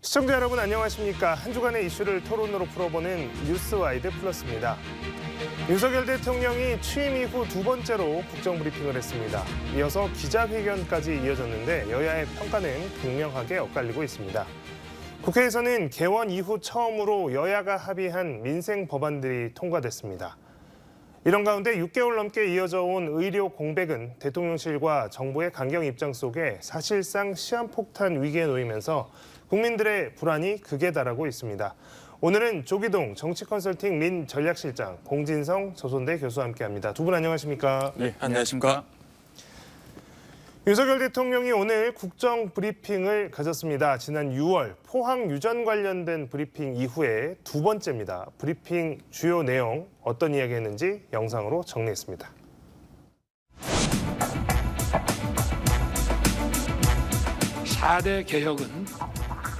시청자 여러분 안녕하십니까. 한 주간의 이슈를 토론으로 풀어보는 뉴스와이드 플러스입니다. 윤석열 대통령이 취임 이후 두 번째로 국정브리핑을 했습니다. 이어서 기자회견까지 이어졌는데 여야의 평가는 극명하게 엇갈리고 있습니다. 국회에서는 개원 이후 처음으로 여야가 합의한 민생 법안들이 통과됐습니다. 이런 가운데 6개월 넘게 이어져 온 의료 공백은 대통령실과 정부의 강경 입장 속에 사실상 시한폭탄 위기에 놓이면서 국민들의 불안이 극에 달하고 있습니다. 오늘은 조기동 정치컨설팅 민 전략실장, 공진성 조선대 교수와 함께합니다. 두 분 안녕하십니까? 네, 안녕하십니까? 윤석열 대통령이 오늘 국정 브리핑을 가졌습니다. 지난 6월 포항 유전 관련된 브리핑 이후에 두 번째입니다. 브리핑 주요 내용 어떤 이야기 했는지 영상으로 정리했습니다. (4대) 개혁은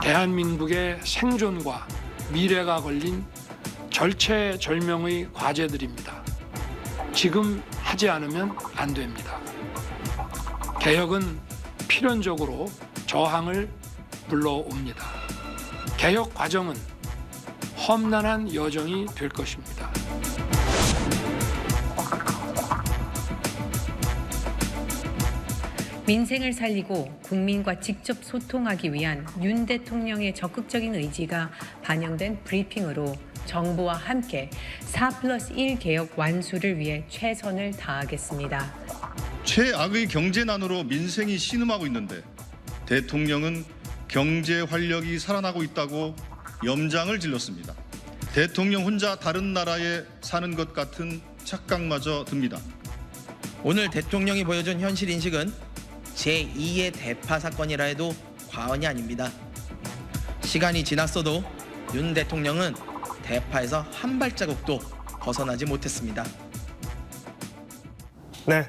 대한민국의 생존과 미래가 걸린 절체절명의 과제들입니다. 지금 하지 않으면 안 됩니다. 개혁은 필연적으로 저항을 불러옵니다. 개혁 과정은 험난한 여정이 될 것입니다. 민생을 살리고 국민과 직접 소통하기 위한 윤 대통령의 적극적인 의지가 반영된 브리핑으로 정부와 함께 4+1 개혁 완수를 위해 최선을 다하겠습니다. 최악의 경제난으로 민생이 신음하고 있는데 대통령은 경제 활력이 살아나고 있다고 염장을 질렀습니다. 대통령 혼자 다른 나라에 사는 것 같은 착각마저 듭니다. 오늘 대통령이 보여준 현실 인식은 제2의 대파 사건이라 해도 과언이 아닙니다. 시간이 지났어도 윤 대통령은 대파에서 한 발자국도 벗어나지 못했습니다. 네,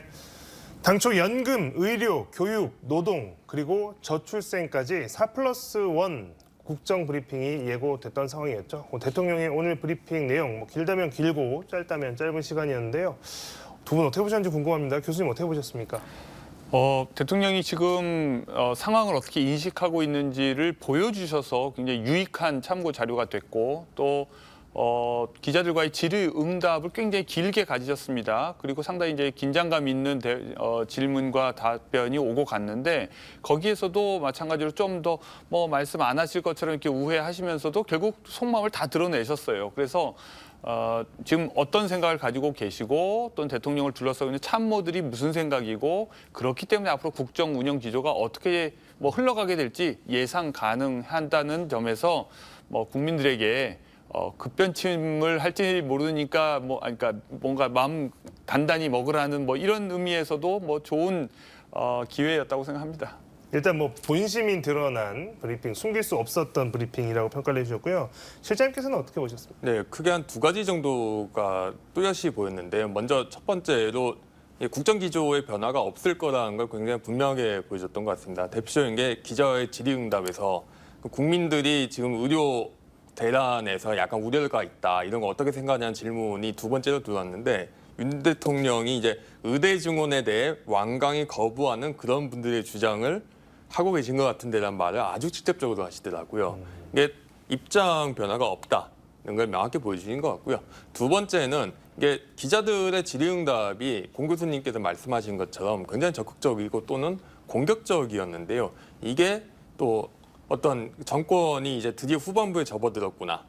당초 연금, 의료, 교육, 노동, 그리고 저출생까지 4+1 국정 브리핑이 예고됐던 상황이었죠. 대통령의 오늘 브리핑 내용 길다면 길고 짧다면 짧은 시간이었는데요. 두 분 어떻게 보셨는지 궁금합니다. 교수님 어떻게 보셨습니까? 대통령이 지금 상황을 어떻게 인식하고 있는지를 보여주셔서 굉장히 유익한 참고 자료가 됐고 또 기자들과의 질의응답을 굉장히 길게 가지셨습니다. 그리고 상당히 이제 긴장감 있는 질문과 답변이 오고 갔는데 거기에서도 마찬가지로 좀 더 말씀 안 하실 것처럼 이렇게 우회하시면서도 결국 속마음을 다 드러내셨어요. 그래서 지금 어떤 생각을 가지고 계시고 또는 대통령을 둘러싸고 있는 참모들이 무슨 생각이고 그렇기 때문에 앞으로 국정 운영 기조가 어떻게 흘러가게 될지 예상 가능한다는 점에서 국민들에게 급변침을 할지 모르니까 그러니까 뭔가 마음 단단히 먹으라는 이런 의미에서도 좋은 기회였다고 생각합니다. 일단 본심이 드러난 브리핑, 숨길 수 없었던 브리핑이라고 평가를 해주셨고요. 실장님께서는 어떻게 보셨습니까? 네, 크게 한 두 가지 정도가 뚜렷이 보였는데요. 먼저 첫 번째로 국정기조의 변화가 없을 거라는 걸 굉장히 분명하게 보여줬던 것 같습니다. 대표적인 게 기자의 질의응답에서 국민들이 지금 의료 대란에서 약간 우려가 있다, 이런 거 어떻게 생각하냐는 질문이 두 번째로 들어왔는데 윤 대통령이 이제 의대 증원에 대해 완강히 거부하는 그런 분들의 주장을 하고 계신 것 같은데라는 말을 아주 직접적으로 하시더라고요. 이게 입장 변화가 없다는 걸 명확히 보여주신 것 같고요. 두 번째는 이게 기자들의 질의응답이 공 교수님께서 말씀하신 것처럼 굉장히 적극적이고 또는 공격적이었는데요. 이게 또 어떤 정권이 이제 드디어 후반부에 접어들었구나.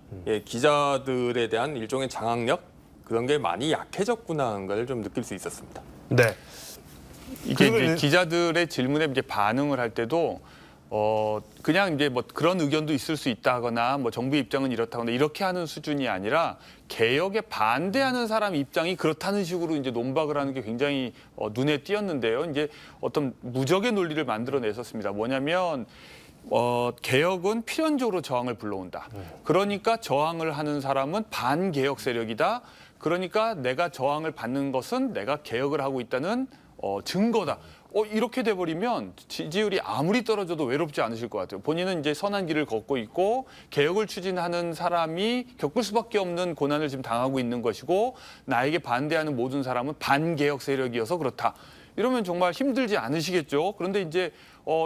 기자들에 대한 일종의 장악력 그런 게 많이 약해졌구나 하는 걸 좀 느낄 수 있었습니다. 네. 이게 이제 기자들의 질문에 이제 반응을 할 때도 그냥 이제 그런 의견도 있을 수 있다거나 정부 입장은 이렇다거나 이렇게 하는 수준이 아니라 개혁에 반대하는 사람 입장이 그렇다는 식으로 이제 논박을 하는 게 굉장히 눈에 띄었는데요. 이제 어떤 무적의 논리를 만들어냈었습니다. 뭐냐면 개혁은 필연적으로 저항을 불러온다. 그러니까 저항을 하는 사람은 반개혁 세력이다. 그러니까 내가 저항을 받는 것은 내가 개혁을 하고 있다는 증거다. 이렇게 돼버리면 지지율이 아무리 떨어져도 외롭지 않으실 것 같아요. 본인은 이제 선한 길을 걷고 있고 개혁을 추진하는 사람이 겪을 수밖에 없는 고난을 지금 당하고 있는 것이고 나에게 반대하는 모든 사람은 반개혁 세력이어서 그렇다. 이러면 정말 힘들지 않으시겠죠. 그런데 이제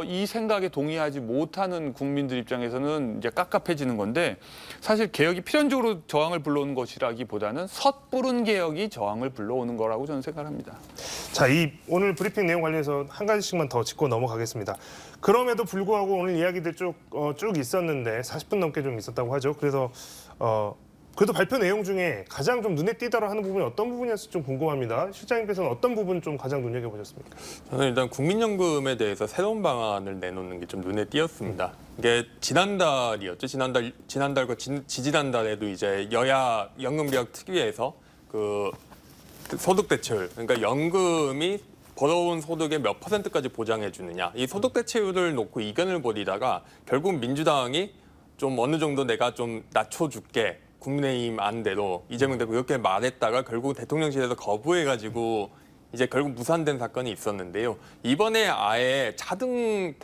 이 생각에 동의하지 못하는 국민들 입장에서는 이제 깝깝해지는 건데 사실 개혁이 필연적으로 저항을 불러오는 것이라기보다는 섣부른 개혁이 저항을 불러오는 거라고 저는 생각합니다. 자, 이 오늘 브리핑 내용 관련해서 한 가지씩만 더 짚고 넘어가겠습니다. 그럼에도 불구하고 오늘 이야기들 쭉 있었는데 40분 넘게 좀 있었다고 하죠. 그래서 그래도 발표 내용 중에 가장 좀 눈에 띄더라 하는 부분이 어떤 부분이었을지 좀 궁금합니다. 실장님께서는 어떤 부분 좀 가장 눈여겨보셨습니까? 저는 일단 국민연금에 대해서 새로운 방안을 내놓는 게 좀 눈에 띄었습니다. 이게 지난달이었죠. 지난달과 지지난달에도 이제 여야 연금개혁 특위에서 그 소득 대체율, 그러니까 연금이 벌어온 소득의 몇 %까지 보장해 주느냐, 이 소득 대체율을 놓고 이견을 벌이다가 결국 민주당이 좀 어느 정도 내가 좀 낮춰줄게, 국민의힘 안대로 이재명 대표 이렇게 말했다가 결국 대통령실에서 거부해가지고 이제 결국 무산된 사건이 있었는데요. 이번에 아예 차등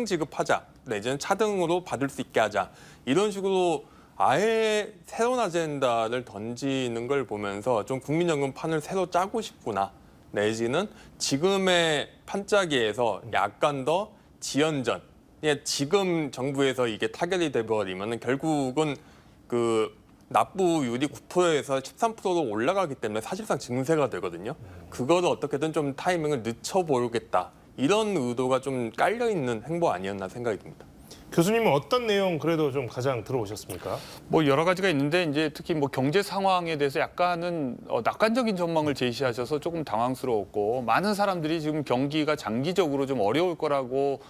지급하자, 내지는 차등으로 받을 수 있게 하자, 이런 식으로 아예 새로운 아젠다를 던지는 걸 보면서 좀 국민연금 판을 새로 짜고 싶구나, 내지는 지금의 판짜기에서 약간 더 지연전, 지금 정부에서 이게 타결이 돼버리면 결국은 그 납부율이 9%에서 13%로 올라가기 때문에 사실상 증세가 되거든요. 그거를 어떻게든 좀 타이밍을 늦춰보겠다, 이런 의도가 좀 깔려있는 행보 아니었나 생각이 듭니다. 교수님은 어떤 내용 그래도 좀 가장 들어오셨습니까? 뭐 여러 가지가 있는데 이제 특히 뭐 경제 상황에 대해서 약간은 낙관적인 전망을 제시하셔서 조금 당황스러웠고, 많은 사람들이 지금 경기가 장기적으로 좀 어려울 거라고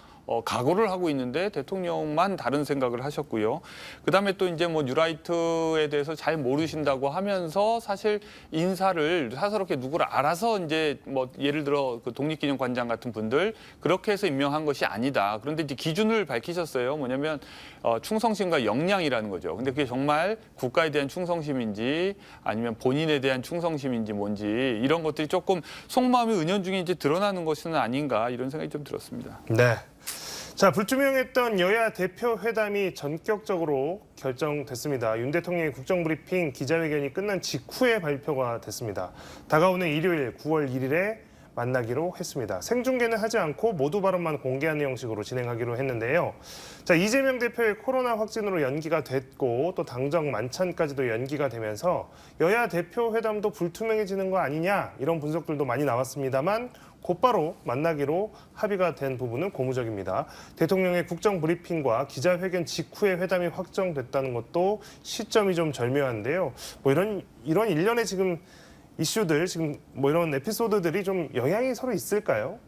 각오를 하고 있는데 대통령만 다른 생각을 하셨고요. 그다음에 또 이제 뭐 뉴라이트에 대해서 잘 모르신다고 하면서 사실 인사를 사사롭게 누구를 알아서 이제 뭐 예를 들어 그 독립기념관장 같은 분들 그렇게 해서 임명한 것이 아니다. 그런데 이제 기준을 밝히셨어요. 뭐냐면 충성심과 역량이라는 거죠. 근데 그게 정말 국가에 대한 충성심인지 아니면 본인에 대한 충성심인지 뭔지 이런 것들이 조금 속마음의 은연중에 이제 드러나는 것은 아닌가, 이런 생각이 좀 들었습니다. 네. 자, 불투명했던 여야 대표 회담이 전격적으로 결정됐습니다. 윤 대통령의 국정브리핑 기자회견이 끝난 직후에 발표가 됐습니다. 다가오는 일요일 9월 1일에 만나기로 했습니다. 생중계는 하지 않고 모두 발언만 공개하는 형식으로 진행하기로 했는데요. 자, 이재명 대표의 코로나 확진으로 연기가 됐고 또 당정 만찬까지도 연기가 되면서 여야 대표 회담도 불투명해지는 거 아니냐, 이런 분석들도 많이 나왔습니다만 곧바로 만나기로 합의가 된 부분은 고무적입니다. 대통령의 국정 브리핑과 기자회견 직후에 회담이 확정됐다는 것도 시점이 좀 절묘한데요. 뭐 이런 일련의 지금 이슈들, 지금 뭐 이런 에피소드들이 좀 영향이 서로 있을까요?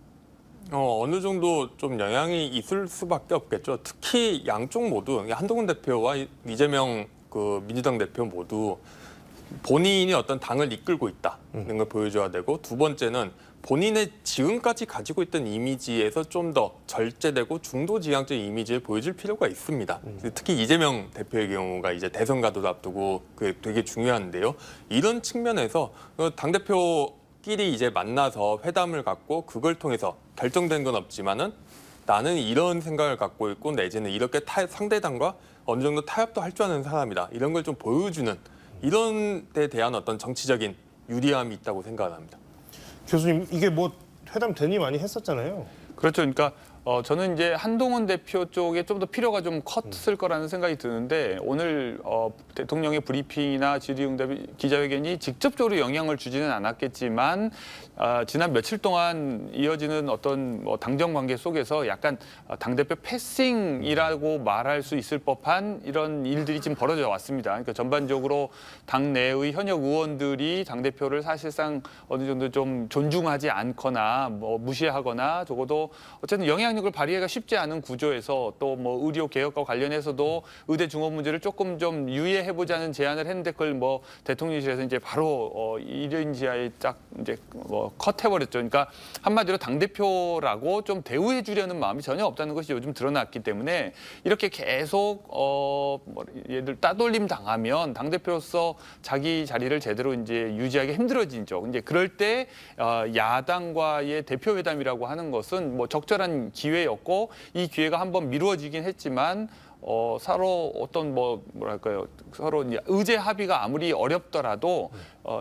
어느 정도 좀 영향이 있을 수밖에 없겠죠. 특히 양쪽 모두, 한동훈 대표와 이재명 그 민주당 대표 모두 본인이 어떤 당을 이끌고 있다는 걸 보여줘야 되고, 두 번째는 본인의 지금까지 가지고 있던 이미지에서 좀 더 절제되고 중도지향적인 이미지를 보여줄 필요가 있습니다. 특히 이재명 대표의 경우가 이제 대선 가도를 앞두고 그게 되게 중요한데요. 이런 측면에서 당대표끼리 이제 만나서 회담을 갖고 그걸 통해서 결정된 건 없지만은 나는 이런 생각을 갖고 있고 내지는 이렇게 상대당과 어느 정도 타협도 할 줄 아는 사람이다, 이런 걸 좀 보여주는, 이런 데 대한 어떤 정치적인 유리함이 있다고 생각을 합니다. 교수님, 이게 뭐 회담 되니 많이 했었잖아요. 그렇죠. 그러니까 저는 이제 한동훈 대표 쪽에 좀 더 필요가 좀 컸을 거라는 생각이 드는데, 오늘 대통령의 브리핑이나 질의응답 기자회견이 직접적으로 영향을 주지는 않았겠지만 지난 며칠 동안 이어지는 어떤 당정 관계 속에서 약간 당대표 패싱이라고 말할 수 있을 법한 이런 일들이 지금 벌어져 왔습니다. 그러니까 전반적으로 당내의 현역 의원들이 당대표를 사실상 어느 정도 좀 존중하지 않거나 뭐 무시하거나 적어도 어쨌든 영향력을 발휘하기가 쉽지 않은 구조에서, 또 뭐 의료 개혁과 관련해서도 의대 중원 문제를 조금 좀 유예해보자는 제안을 했는데 그걸 뭐 대통령실에서 이제 바로 1인 지하에 딱 이제 컷해버렸죠. 그러니까 한마디로 당대표라고 좀 대우해주려는 마음이 전혀 없다는 것이 요즘 드러났기 때문에 이렇게 계속 얘들 따돌림 당하면 당대표로서 자기 자리를 제대로 이제 유지하기 힘들어지죠. 이제 그럴 때 야당과의 대표회담이라고 하는 것은 뭐 적절한 기회였고, 이 기회가 한번 미루어지긴 했지만 서로 어떤 뭐랄까요 서로 이제 의제 합의가 아무리 어렵더라도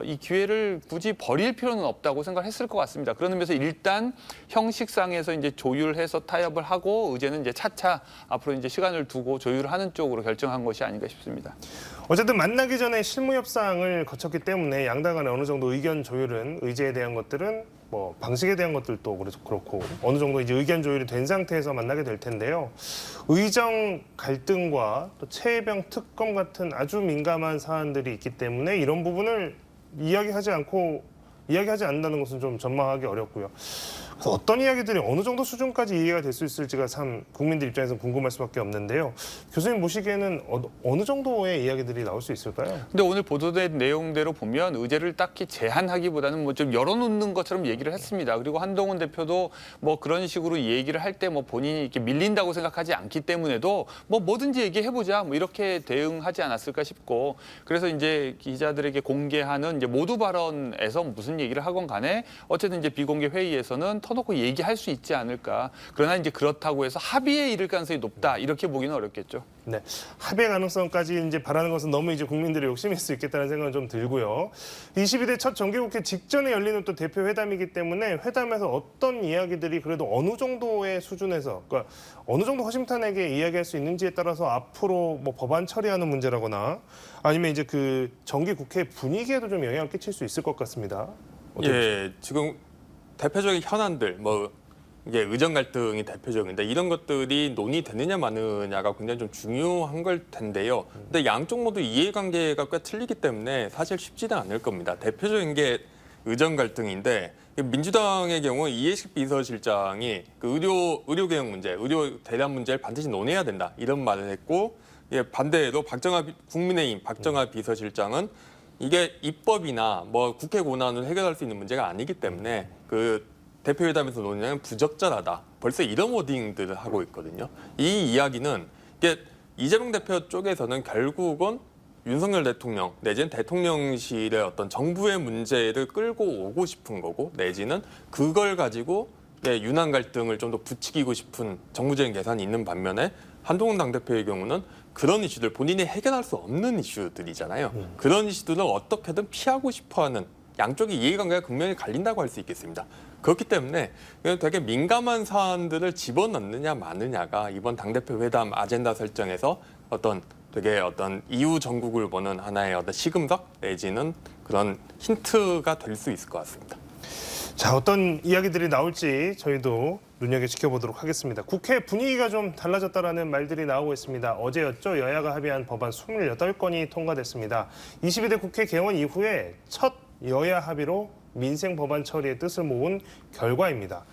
이 기회를 굳이 버릴 필요는 없다고 생각했을 것 같습니다. 그런 의미에서 일단 형식상에서 이제 조율해서 타협을 하고 의제는 이제 차차 앞으로 이제 시간을 두고 조율하는 쪽으로 결정한 것이 아닌가 싶습니다. 어쨌든 만나기 전에 실무 협상을 거쳤기 때문에 양당 간의 어느 정도 의견 조율은 의제에 대한 것들은 뭐 방식에 대한 것들도 그렇고 어느 정도 이제 의견 조율이 된 상태에서 만나게 될 텐데요. 의정 갈등과 또 최혜병 특검 같은 아주 민감한 사안들이 있기 때문에 이런 부분을 이야기하지 않는다는 것은 좀 전망하기 어렵고요. 그래서 어떤 이야기들이 어느 정도 수준까지 이해가 될 수 있을지가 참 국민들 입장에서 궁금할 수밖에 없는데요. 교수님 보시기에는 어느 정도의 이야기들이 나올 수 있을까요? 근데 오늘 보도된 내용대로 보면 의제를 딱히 제한하기보다는 뭐 좀 열어놓는 것처럼 얘기를 했습니다. 그리고 한동훈 대표도 뭐 그런 식으로 얘기를 할 때 뭐 본인이 이렇게 밀린다고 생각하지 않기 때문에도 뭐 뭐든지 얘기해보자 뭐 이렇게 대응하지 않았을까 싶고 그래서 이제 기자들에게 공개하는 이제 모두 발언에서 무슨 얘기를 하건 간에 어쨌든 이제 비공개 회의에서는 터놓고 얘기할 수 있지 않을까. 그러나 이제 그렇다고 해서 합의에 이를 가능성이 높다 이렇게 보기는 어렵겠죠. 네, 합의 가능성까지 이제 바라는 것은 너무 이제 국민들의 욕심일 수 있겠다는 생각은 좀 들고요. 22대 첫 정기국회 직전에 열리는 또 대표 회담이기 때문에 회담에서 어떤 이야기들이 그래도 어느 정도의 수준에서, 그러니까 어느 정도 허심탄회하게 이야기할 수 있는지에 따라서 앞으로 뭐 법안 처리하는 문제라거나 아니면 이제 그 정기국회 분위기에도 좀 영향을 끼칠 수 있을 것 같습니다. 예, 지금 대표적인 현안들 이게 의정 갈등이 대표적인데 이런 것들이 논의되느냐 마느냐가 굉장히 좀 중요한 걸 텐데요. 근데 양쪽 모두 이해관계가 꽤 틀리기 때문에 사실 쉽지는 않을 겁니다. 대표적인 게 의정 갈등인데 민주당의 경우 이해식 비서실장이 그 의료 개혁 문제, 의료 대란 문제를 반드시 논해야 된다 이런 말을 했고 반대로 국민의힘 박정아 비서실장은 이게 입법이나 뭐 국회 권한을 해결할 수 있는 문제가 아니기 때문에 그 대표회담에서 논의하는 부적절하다. 벌써 이런 워딩들을 하고 있거든요. 이 이야기는 이게 이재명 대표 쪽에서는 결국은 윤석열 대통령 내지는 대통령실의 어떤 정부의 문제를 끌고 오고 싶은 거고 내지는 그걸 가지고 윤한 갈등을 좀 더 부추기고 싶은 정무적인 계산이 있는 반면에 한동훈 당대표의 경우는 그런 이슈들 본인이 해결할 수 없는 이슈들이잖아요. 그런 이슈들을 어떻게든 피하고 싶어하는 양쪽의 이해관계가 극명히 갈린다고 할 수 있겠습니다. 그렇기 때문에 되게 민감한 사안들을 집어넣느냐 마느냐가 이번 당대표 회담 아젠다 설정에서 어떤 이후 전국을 보는 하나의 어떤 시금석 내지는 그런 힌트가 될 수 있을 것 같습니다. 자, 어떤 이야기들이 나올지 저희도 눈여겨 지켜보도록 하겠습니다. 국회 분위기가 좀 달라졌다라는 말들이 나오고 있습니다. 어제였죠. 여야가 합의한 법안 28건이 통과됐습니다. 22대 국회 개원 이후에 첫 여야 합의로 민생 법안 처리의 뜻을 모은 결과입니다.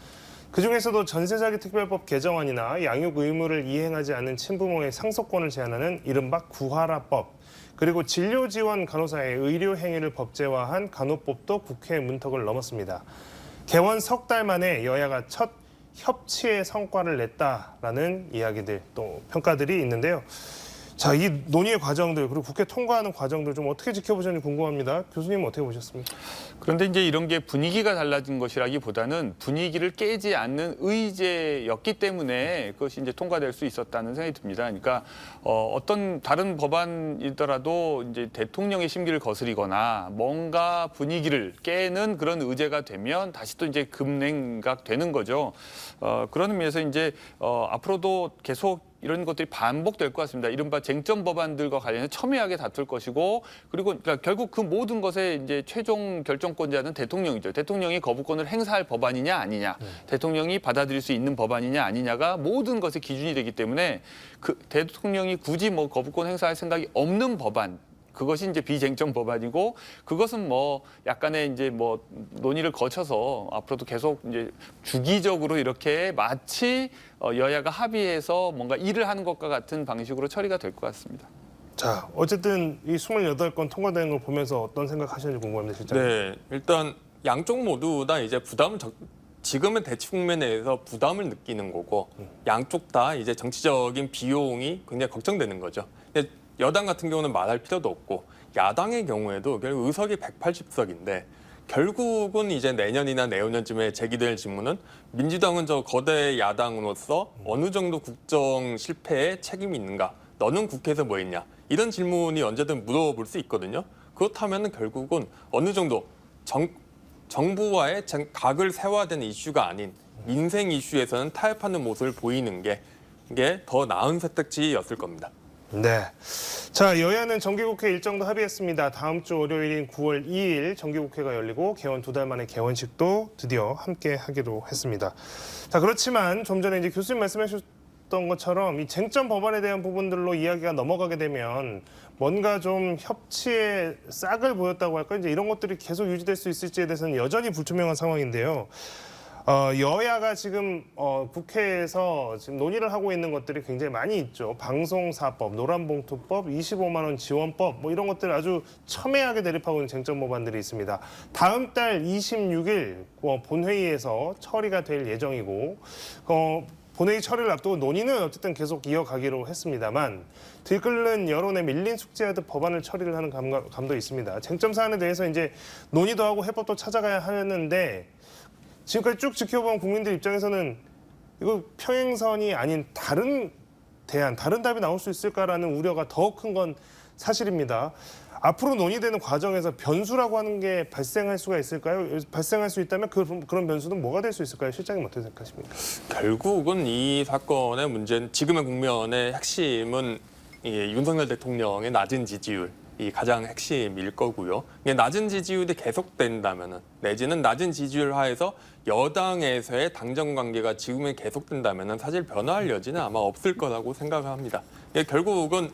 그중에서도 전세사기 특별법 개정안이나 양육 의무를 이행하지 않는 친부모의 상속권을 제한하는 이른바 구하라법, 그리고 진료지원 간호사의 의료 행위를 법제화한 간호법도 국회 문턱을 넘었습니다. 개원 석 달 만에 여야가 첫 협치의 성과를 냈다라는 이야기들 또 평가들이 있는데요. 자, 이 논의의 과정들 그리고 국회 통과하는 과정들 좀 어떻게 지켜보셨는지 궁금합니다. 교수님은 어떻게 보셨습니까? 그런데 이제 이런 게 분위기가 달라진 것이라기보다는 분위기를 깨지 않는 의제였기 때문에 그것이 이제 통과될 수 있었다는 생각이 듭니다. 그러니까 어떤 다른 법안이더라도 이제 대통령의 심기를 거스리거나 뭔가 분위기를 깨는 그런 의제가 되면 다시 또 이제 급냉각되는 거죠. 그런 의미에서 이제 앞으로도 계속 이런 것들이 반복될 것 같습니다. 이른바 쟁점 법안들과 관련해서 첨예하게 다툴 것이고, 그리고 그러니까 결국 그 모든 것에 이제 최종 결정권자는 대통령이죠. 대통령이 거부권을 행사할 법안이냐 아니냐, 대통령이 받아들일 수 있는 법안이냐 아니냐가 모든 것의 기준이 되기 때문에 그 대통령이 굳이 뭐 거부권 행사할 생각이 없는 법안. 그것이 이제 비쟁점 법안이고 그것은 뭐 약간의 이제 뭐 논의를 거쳐서 앞으로도 계속 이제 주기적으로 이렇게 마치 여야가 합의해서 뭔가 일을 하는 것과 같은 방식으로 처리가 될 것 같습니다. 자, 어쨌든 이 28건 통과되는 걸 보면서 어떤 생각하시는지 궁금합니다, 실장님. 네, 일단 양쪽 모두 다 이제 지금은 대치 국면에서 부담을 느끼는 거고 양쪽 다 이제 정치적인 비용이 굉장히 걱정되는 거죠. 여당 같은 경우는 말할 필요도 없고 야당의 경우에도 결국 의석이 180석인데 결국은 이제 내년이나 내후년쯤에 제기될 질문은 민주당은 저 거대 야당으로서 어느 정도 국정 실패에 책임이 있는가? 너는 국회에서 뭐 했냐? 이런 질문이 언제든 물어볼 수 있거든요. 그렇다면 결국은 어느 정도 정부와의 각을 세워야 되는 이슈가 아닌 민생 이슈에서는 타협하는 모습을 보이는 게 더 나은 선택지였을 겁니다. 네. 자, 여야는 정기국회 일정도 합의했습니다. 다음 주 월요일인 9월 2일 정기국회가 열리고 개원 2달 만에 개원식도 드디어 함께 하기로 했습니다. 자, 그렇지만 좀 전에 이제 교수님 말씀해 주셨던 것처럼 이 쟁점 법안에 대한 부분들로 이야기가 넘어가게 되면 뭔가 좀 협치의 싹을 보였다고 할까? 이제 이런 것들이 계속 유지될 수 있을지에 대해서는 여전히 불투명한 상황인데요. 여야가 지금 국회에서 지금 논의를 하고 있는 것들이 굉장히 많이 있죠. 방송사법, 노란봉투법, 25만 원 지원법 뭐 이런 것들 아주 첨예하게 대립하고 있는 쟁점 법안들이 있습니다. 다음 달 26일 본회의에서 처리가 될 예정이고 본회의 처리를 앞두고 논의는 어쨌든 계속 이어가기로 했습니다만 들끓는 여론에 밀린 숙제하듯 법안을 처리를 하는 감도 있습니다. 쟁점 사안에 대해서 이제 논의도 하고 해법도 찾아가야 하는데 지금까지 쭉 지켜본 국민들 입장에서는 이거 평행선이 아닌 다른 대안, 다른 답이 나올 수 있을까라는 우려가 더 큰 건 사실입니다. 앞으로 논의되는 과정에서 변수라고 하는 게 발생할 수가 있을까요? 발생할 수 있다면 그런 변수는 뭐가 될 수 있을까요? 실장님 어떻게 생각하십니까? 결국은 이 사건의 문제는 지금의 국면의 핵심은 윤석열 대통령의 낮은 지지율. 이 가장 핵심일 거고요. 낮은 지지율이 계속된다면 내지는 낮은 지지율 하에서 여당에서의 당정 관계가 지금에 계속된다면 사실 변화할 여지는 아마 없을 거라고 생각합니다. 결국은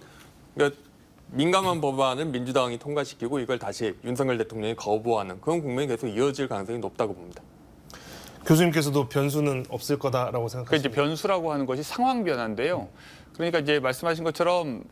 민감한 법안을 민주당이 통과시키고 이걸 다시 윤석열 대통령이 거부하는 그런 국면이 계속 이어질 가능성이 높다고 봅니다. 교수님께서도 변수는 없을 거다라고 생각하십니까? 이제 변수라고 하는 것이 상황 변화인데요. 그러니까 이제 말씀하신 것처럼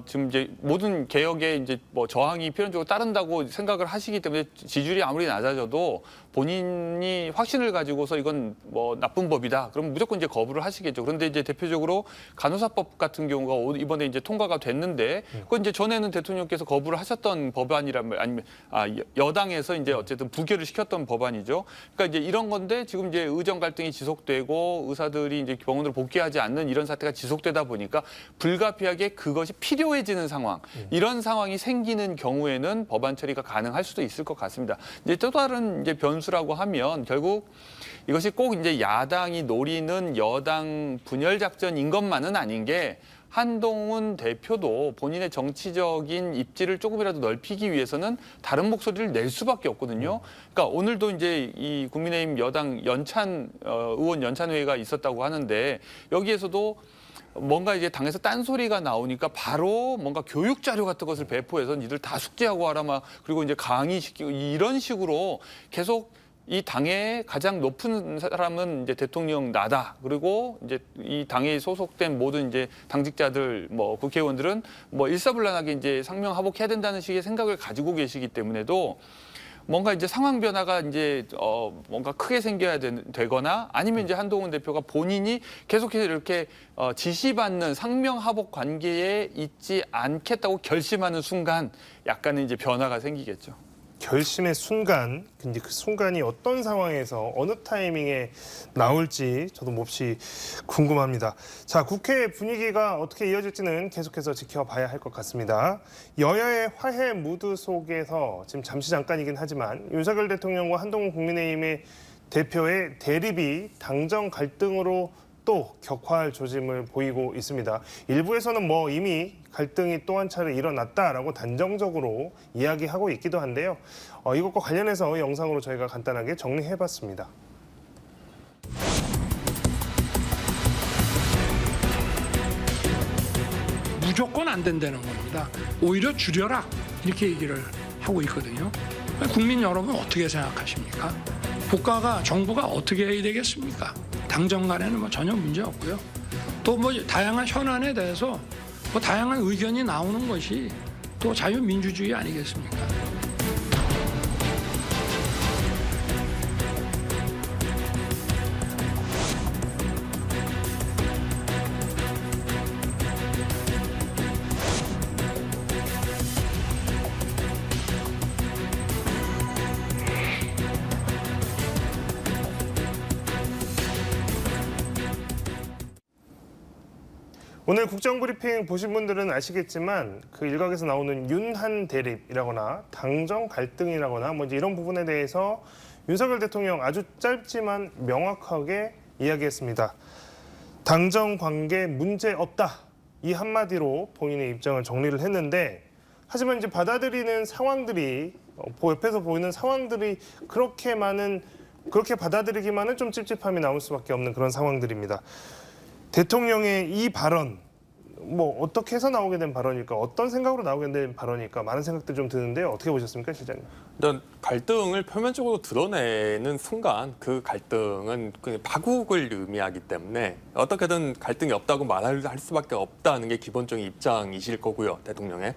지금 이제 모든 개혁에 이제 뭐 저항이 필연적으로 따른다고 생각을 하시기 때문에 지지율이 아무리 낮아져도 본인이 확신을 가지고서 이건 뭐 나쁜 법이다. 그럼 무조건 이제 거부를 하시겠죠. 그런데 이제 대표적으로 간호사법 같은 경우가 이번에 이제 통과가 됐는데 그건 이제 전에는 대통령께서 거부를 하셨던 법안이라면 아니면 여당에서 이제 어쨌든 부결을 시켰던 법안이죠. 그러니까 이제 이런 건데 지금 이제 의정 갈등이 지속되고 의사들이 이제 병원으로 복귀하지 않는 이런 사태가 지속되다 보니까 불가피하게 그것이 필요해지는 상황, 이런 상황이 생기는 경우에는 법안 처리가 가능할 수도 있을 것 같습니다. 이제 또 다른 이제 변수라고 하면 결국 이것이 꼭 이제 야당이 노리는 여당 분열 작전인 것만은 아닌 게 한동훈 대표도 본인의 정치적인 입지를 조금이라도 넓히기 위해서는 다른 목소리를 낼 수밖에 없거든요. 그러니까 오늘도 이제 이 국민의힘 여당 의원 연찬회의가 있었다고 하는데 여기에서도 뭔가 이제 당에서 딴소리가 나오니까 바로 뭔가 교육 자료 같은 것을 배포해서 니들 다 숙제하고 와라 막 그리고 이제 강의시키고 이런 식으로 계속 이 당의 가장 높은 사람은 이제 대통령 나다. 그리고 이제 이 당에 소속된 모든 이제 당직자들 뭐 국회의원들은 뭐 일사불란하게 이제 상명하복해야 된다는 식의 생각을 가지고 계시기 때문에도 뭔가 이제 상황 변화가 이제 뭔가 크게 생겨야 되거나 아니면 이제 한동훈 대표가 본인이 계속해서 이렇게 지시받는 상명하복 관계에 있지 않겠다고 결심하는 순간 약간의 이제 변화가 생기겠죠. 결심의 순간, 근데 그 순간이 어떤 상황에서 어느 타이밍에 나올지 저도 몹시 궁금합니다. 자, 국회 분위기가 어떻게 이어질지는 계속해서 지켜봐야 할 것 같습니다. 여야의 화해 무드 속에서 지금 잠시이긴 하지만 윤석열 대통령과 한동훈 국민의힘의 대표의 대립이 당정 갈등으로 또 격화할 조짐을 보이고 있습니다. 일부에서는 뭐 이미 갈등이 또 한 차례 일어났다라고 단정적으로 이야기하고 있기도 한데요. 이것과 관련해서 영상으로 저희가 간단하게 정리해봤습니다. 무조건 안 된다는 겁니다. 오히려 줄여라 이렇게 얘기를 하고 있거든요. 국민 여러분 어떻게 생각하십니까? 국가가 정부가 어떻게 해야 되겠습니까? 당정 간에는 뭐 전혀 문제 없고요. 또 뭐 다양한 현안에 대해서 뭐 다양한 의견이 나오는 것이 또 자유민주주의 아니겠습니까? 오늘 국정브리핑 보신 분들은 아시겠지만 그 일각에서 나오는 윤한 대립이라거나 당정 갈등이라거나 뭐 이제 이런 부분에 대해서 윤석열 대통령 아주 짧지만 명확하게 이야기했습니다. 당정 관계 문제 없다. 이 한마디로 본인의 입장을 정리를 했는데 하지만 이제 받아들이는 상황들이 옆에서 보이는 상황들이 그렇게 받아들이기만은 좀 찝찝함이 나올 수밖에 없는 그런 상황들입니다. 대통령의 이 발언 뭐 어떻게 해서 나오게 된 발언일까? 어떤 생각으로 나오게 된 발언일까? 많은 생각들 좀 드는데요. 어떻게 보셨습니까, 실장님? 일단 갈등을 표면적으로 드러내는 순간 그 갈등은 그냥 파국을 의미하기 때문에 어떻게든 갈등이 없다고 말할 수밖에 없다는 게 기본적인 입장이실 거고요, 대통령의.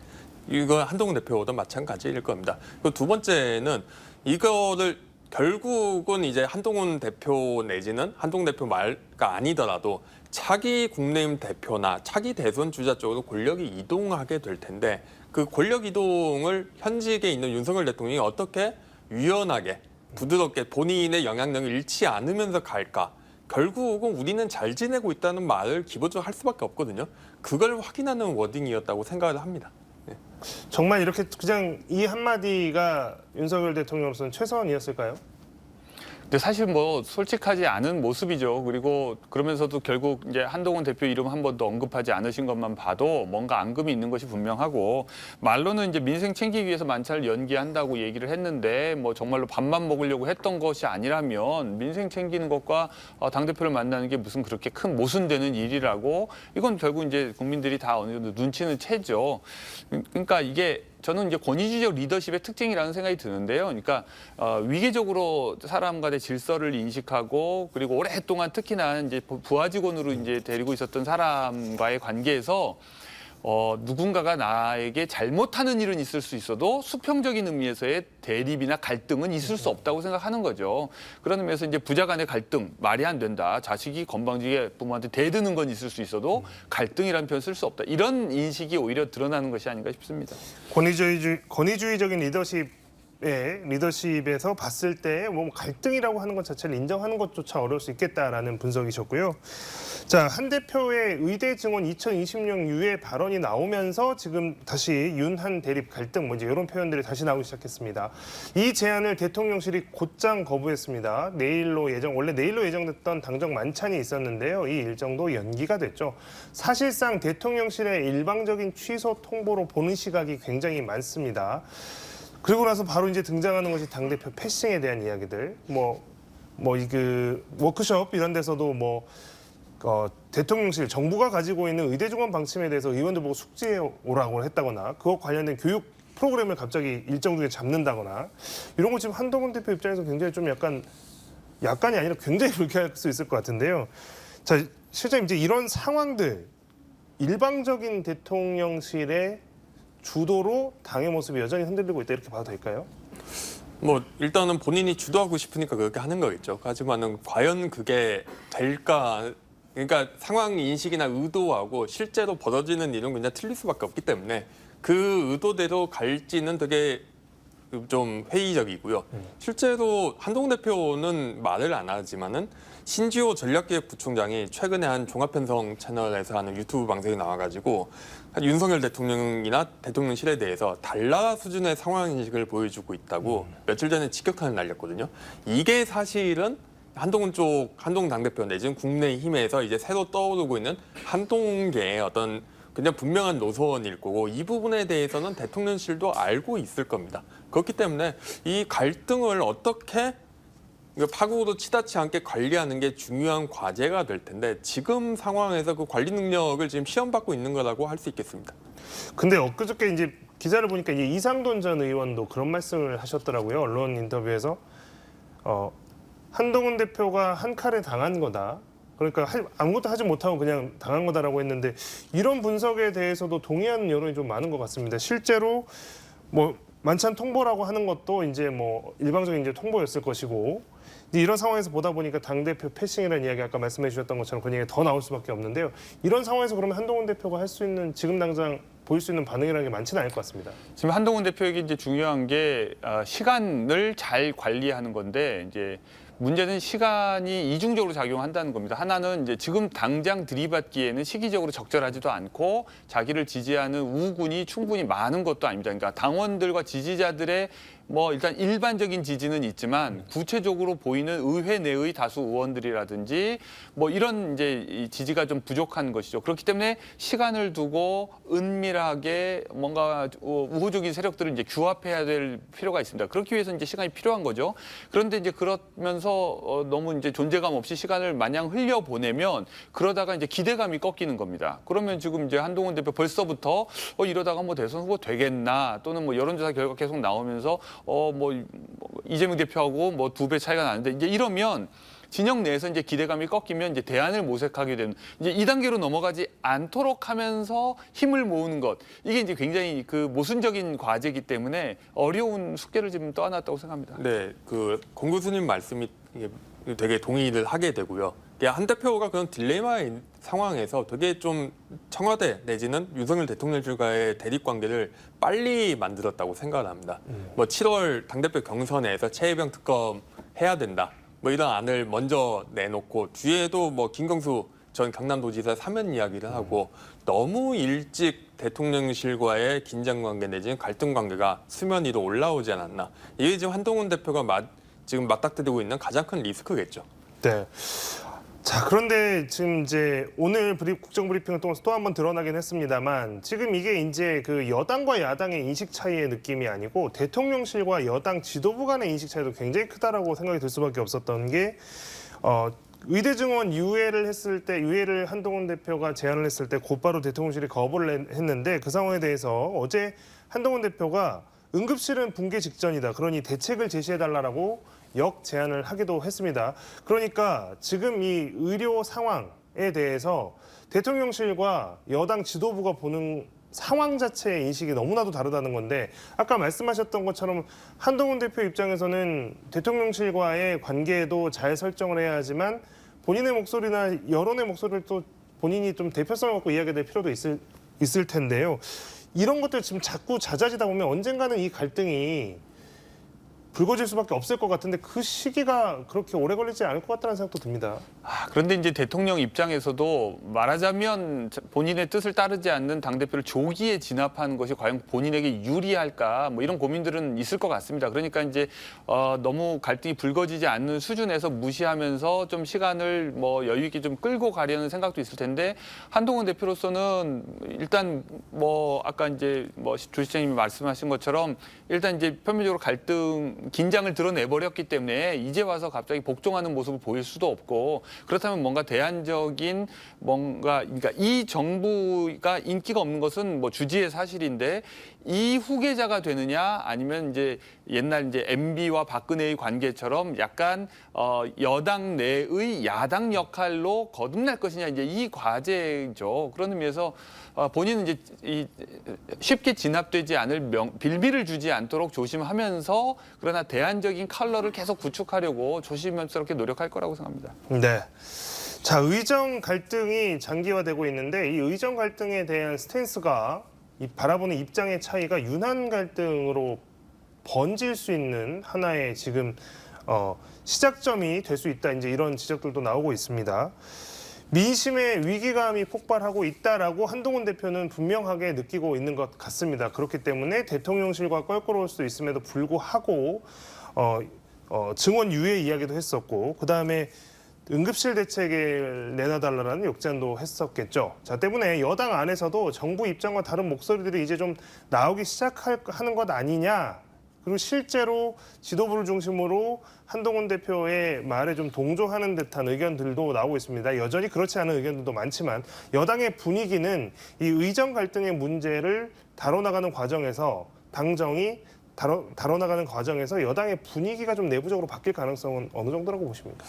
이거 한동훈 대표도 마찬가지일 겁니다. 그리고 두 번째는 이거를 결국은 이제 한동훈 대표 내지는 한동훈 대표 말가 아니더라도 차기 국민의힘 대표나 차기 대선 주자 쪽으로 권력이 이동하게 될 텐데 그 권력 이동을 현직에 있는 윤석열 대통령이 어떻게 유연하게 부드럽게 본인의 영향력을 잃지 않으면서 갈까? 결국은 우리는 잘 지내고 있다는 말을 기본적으로 할 수밖에 없거든요. 그걸 확인하는 워딩이었다고 생각을 합니다. 정말 이렇게 그냥 이 한마디가 윤석열 대통령으로서는 최선이었을까요? 근데 사실 뭐 솔직하지 않은 모습이죠. 그리고 그러면서도 결국 이제 한동훈 대표 이름 한 번도 언급하지 않으신 것만 봐도 뭔가 앙금이 있는 것이 분명하고 말로는 이제 민생 챙기기 위해서 만찬을 연기한다고 얘기를 했는데 뭐 정말로 밥만 먹으려고 했던 것이 아니라면 민생 챙기는 것과 당대표를 만나는 게 무슨 그렇게 큰 모순되는 일이라고 이건 결국 이제 국민들이 다 어느 정도 눈치는 채죠. 그러니까 이게 저는 이제 권위주의적 리더십의 특징이라는 생각이 드는데요. 그러니까 위계적으로 사람 간의 질서를 인식하고 그리고 오랫동안 특히나 이제 부하 직원으로 이제 데리고 있었던 사람과의 관계에서 누군가가 나에게 잘못하는 일은 있을 수 있어도 수평적인 의미에서의 대립이나 갈등은 있을 수 없다고 생각하는 거죠. 그런 의미에서 이제 부자 간의 갈등, 말이 안 된다. 자식이 건방지게 부모한테 대드는 건 있을 수 있어도 갈등이라는 표현 쓸 수 없다. 이런 인식이 오히려 드러나는 것이 아닌가 싶습니다. 권위주의적인 리더십에서 봤을 때 뭐 갈등이라고 하는 것 자체를 인정하는 것조차 어려울 수 있겠다라는 분석이셨고요. 자, 한 대표의 의대 증원 2020년 이후에 발언이 나오면서 지금 다시 윤한 대립 갈등 뭐 이제 이런 표현들이 다시 나오기 시작했습니다. 이 제안을 대통령실이 곧장 거부했습니다. 원래 내일로 예정됐던 당정 만찬이 있었는데요. 이 일정도 연기가 됐죠. 사실상 대통령실의 일방적인 취소 통보로 보는 시각이 굉장히 많습니다. 그리고 나서 바로 이제 등장하는 것이 당대표 패싱에 대한 이야기들. 그 워크숍 이런 데서도 대통령실, 정부가 가지고 있는 의대 증원 방침에 대해서 의원들 보고 숙지해 오라고 했다거나 그것 관련된 교육 프로그램을 갑자기 일정 중에 잡는다거나 이런 거 지금 한동훈 대표 입장에서 굉장히 좀 약간이 아니라 굉장히 불쾌할 수 있을 것 같은데요. 자, 실장님 이제 이런 상황들 일방적인 대통령실의 주도로 당의 모습이 여전히 흔들리고 있다 이렇게 봐도 될까요? 뭐 일단은 본인이 주도하고 싶으니까 그렇게 하는 거겠죠. 하지만은 과연 그게 될까? 그러니까 상황 인식이나 의도하고 실제로 벌어지는 일은 그냥 틀릴 수밖에 없기 때문에 그 의도대로 갈지는 되게 좀 회의적이고요. 실제로 한동훈 대표는 말을 안 하지만은 신지호 전략기획부총장이 최근에 한 종합편성 채널에서 하는 유튜브 방송에 나와가지고 윤석열 대통령이나 대통령실에 대해서 달라 수준의 상황 인식을 보여주고 있다고 며칠 전에 직격탄을 날렸거든요. 이게 사실은 한동훈 당대표 내지는 국민의힘에서 이제 새로 떠오르고 있는 한동계의 어떤 그냥 분명한 노선일 거고 이 부분에 대해서는 대통령실도 알고 있을 겁니다. 그렇기 때문에 이 갈등을 어떻게 파국으로 치닫지 않게 관리하는 게 중요한 과제가 될 텐데 지금 상황에서 그 관리 능력을 지금 시험받고 있는 거라고 할 수 있겠습니다. 근데 엊그저께 이제 기사를 보니까 이제 이상돈 전 의원도 그런 말씀을 하셨더라고요. 언론 인터뷰에서 한동훈 대표가 한 칼에 당한 거다. 그러니까 아무것도 하지 못하고 그냥 당한 거다라고 했는데 이런 분석에 대해서도 동의하는 여론이 좀 많은 것 같습니다. 실제로 만찬 통보라고 하는 것도 이제 일방적인 이제 통보였을 것이고 이런 상황에서 보다 보니까 당대표 패싱이라는 이야기 아까 말씀해 주셨던 것처럼 그런 얘기가 더 나올 수밖에 없는데요. 이런 상황에서 그러면 한동훈 대표가 할 수 있는 지금 당장 보일 수 있는 반응이라는 게 많지는 않을 것 같습니다. 지금 한동훈 대표에게 이제 중요한 게 시간을 잘 관리하는 건데 이제 문제는 시간이 이중적으로 작용한다는 겁니다. 하나는 이제 지금 당장 들이받기에는 시기적으로 적절하지도 않고 자기를 지지하는 우군이 충분히 많은 것도 아닙니다. 그러니까 당원들과 지지자들의 뭐 일단 일반적인 지지는 있지만 구체적으로 보이는 의회 내의 다수 의원들이라든지 뭐 이런 이제 이 지지가 좀 부족한 것이죠. 그렇기 때문에 시간을 두고 은밀하게 뭔가 우호적인 세력들을 이제 규합해야 될 필요가 있습니다. 그렇기 위해서 이제 시간이 필요한 거죠. 그런데 이제 그러면서 너무 이제 존재감 없이 시간을 마냥 흘려 보내면 그러다가 이제 기대감이 꺾이는 겁니다. 그러면 지금 이제 한동훈 대표 벌써부터 이러다가 뭐 대선 후보 되겠나 또는 뭐 여론조사 결과 계속 나오면서 뭐 이재명 대표하고 뭐 2배 차이가 나는데 이제 이러면 진영 내에서 이제 기대감이 꺾이면 이제 대안을 모색하게 되는 이제 2단계로 넘어가지 않도록 하면서 힘을 모으는 것 이게 이제 굉장히 그 모순적인 과제이기 때문에 어려운 숙제를 지금 떠안았다고 생각합니다. 네, 그 공 교수님 말씀이 이게 되게 동의를 하게 되고요. 한 대표가 그런 딜레마의 상황에서 되게 좀 청와대 내지는 윤석열 대통령실과의 대립 관계를 빨리 만들었다고 생각을 합니다. 뭐 7월 당대표 경선에서 최혜병 특검 해야 된다. 뭐 이런 안을 먼저 내놓고 뒤에도 뭐 김경수 전 경남도지사 사면 이야기를 하고 너무 일찍 대통령실과의 긴장 관계 내지는 갈등 관계가 수면 위로 올라오지 않았나. 이게 지금 한동훈 대표가 지금 맞닥뜨리고 있는 가장 큰 리스크겠죠. 네. 자, 그런데 지금 이제 오늘 국정 브리핑을 통해서 또 한 번 드러나긴 했습니다만 지금 이게 이제 그 여당과 야당의 인식 차이의 느낌이 아니고 대통령실과 여당 지도부 간의 인식 차이도 굉장히 크다라고 생각이 들 수밖에 없었던 게 의대 증원 유예를 한동훈 대표가 제안을 했을 때 곧바로 대통령실이 거부를 했는데 그 상황에 대해서 어제 한동훈 대표가 응급실은 붕괴 직전이다. 그러니 대책을 제시해달라고 역제안을 하기도 했습니다. 그러니까 지금 이 의료 상황에 대해서 대통령실과 여당 지도부가 보는 상황 자체의 인식이 너무나도 다르다는 건데 아까 말씀하셨던 것처럼 한동훈 대표 입장에서는 대통령실과의 관계도 잘 설정을 해야 하지만 본인의 목소리나 여론의 목소리를 또 본인이 좀 대표성을 갖고 이야기할 필요도 있을 텐데요. 이런 것들 지금 자꾸 잦아지다 보면 언젠가는 이 갈등이 불거질 수밖에 없을 것 같은데 그 시기가 그렇게 오래 걸리지 않을 것 같다는 생각도 듭니다. 그런데 이제 대통령 입장에서도 말하자면 본인의 뜻을 따르지 않는 당대표를 조기에 진압하는 것이 과연 본인에게 유리할까 뭐 이런 고민들은 있을 것 같습니다. 그러니까 이제 너무 갈등이 불거지지 않는 수준에서 무시하면서 좀 시간을 뭐 여유 있게 좀 끌고 가려는 생각도 있을 텐데 한동훈 대표로서는 일단 뭐 아까 이제 뭐 조 실장님이 말씀하신 것처럼 일단 이제 표면적으로 긴장을 드러내버렸기 때문에 이제 와서 갑자기 복종하는 모습을 보일 수도 없고 그렇다면 뭔가 대안적인 그러니까 이 정부가 인기가 없는 것은 뭐 주지의 사실인데 이 후계자가 되느냐 아니면 이제 옛날 이제 MB와 박근혜의 관계처럼 약간 여당 내의 야당 역할로 거듭날 것이냐 이제 이 과제죠. 그런 의미에서 본인은 이제 쉽게 진압되지 않을 빌미를 주지 않도록 조심하면서 그러나 대안적인 컬러를 계속 구축하려고 조심스럽게 노력할 거라고 생각합니다. 네. 자, 의정 갈등이 장기화되고 있는데 이 의정 갈등에 대한 스탠스가 이 바라보는 입장의 차이가 윤한 갈등으로 번질 수 있는 하나의 지금 시작점이 될 수 있다. 이제 이런 지적들도 나오고 있습니다. 민심의 위기감이 폭발하고 있다라고 한동훈 대표는 분명하게 느끼고 있는 것 같습니다. 그렇기 때문에 대통령실과 껄끄러울 수도 있음에도 불구하고 증원 유예 이야기도 했었고 그다음에 응급실 대책을 내놔달라는 역제안도 했었겠죠. 자, 때문에 여당 안에서도 정부 입장과 다른 목소리들이 이제 좀 나오기 시작하는 것 아니냐. 그리고 실제로 지도부를 중심으로 한동훈 대표의 말에 좀 동조하는 듯한 의견들도 나오고 있습니다. 여전히 그렇지 않은 의견들도 많지만 여당의 분위기는 이 의정 갈등의 문제를 다뤄나가는 과정에서 당정이 다뤄나가는 과정에서 여당의 분위기가 좀 내부적으로 바뀔 가능성은 어느 정도라고 보십니까?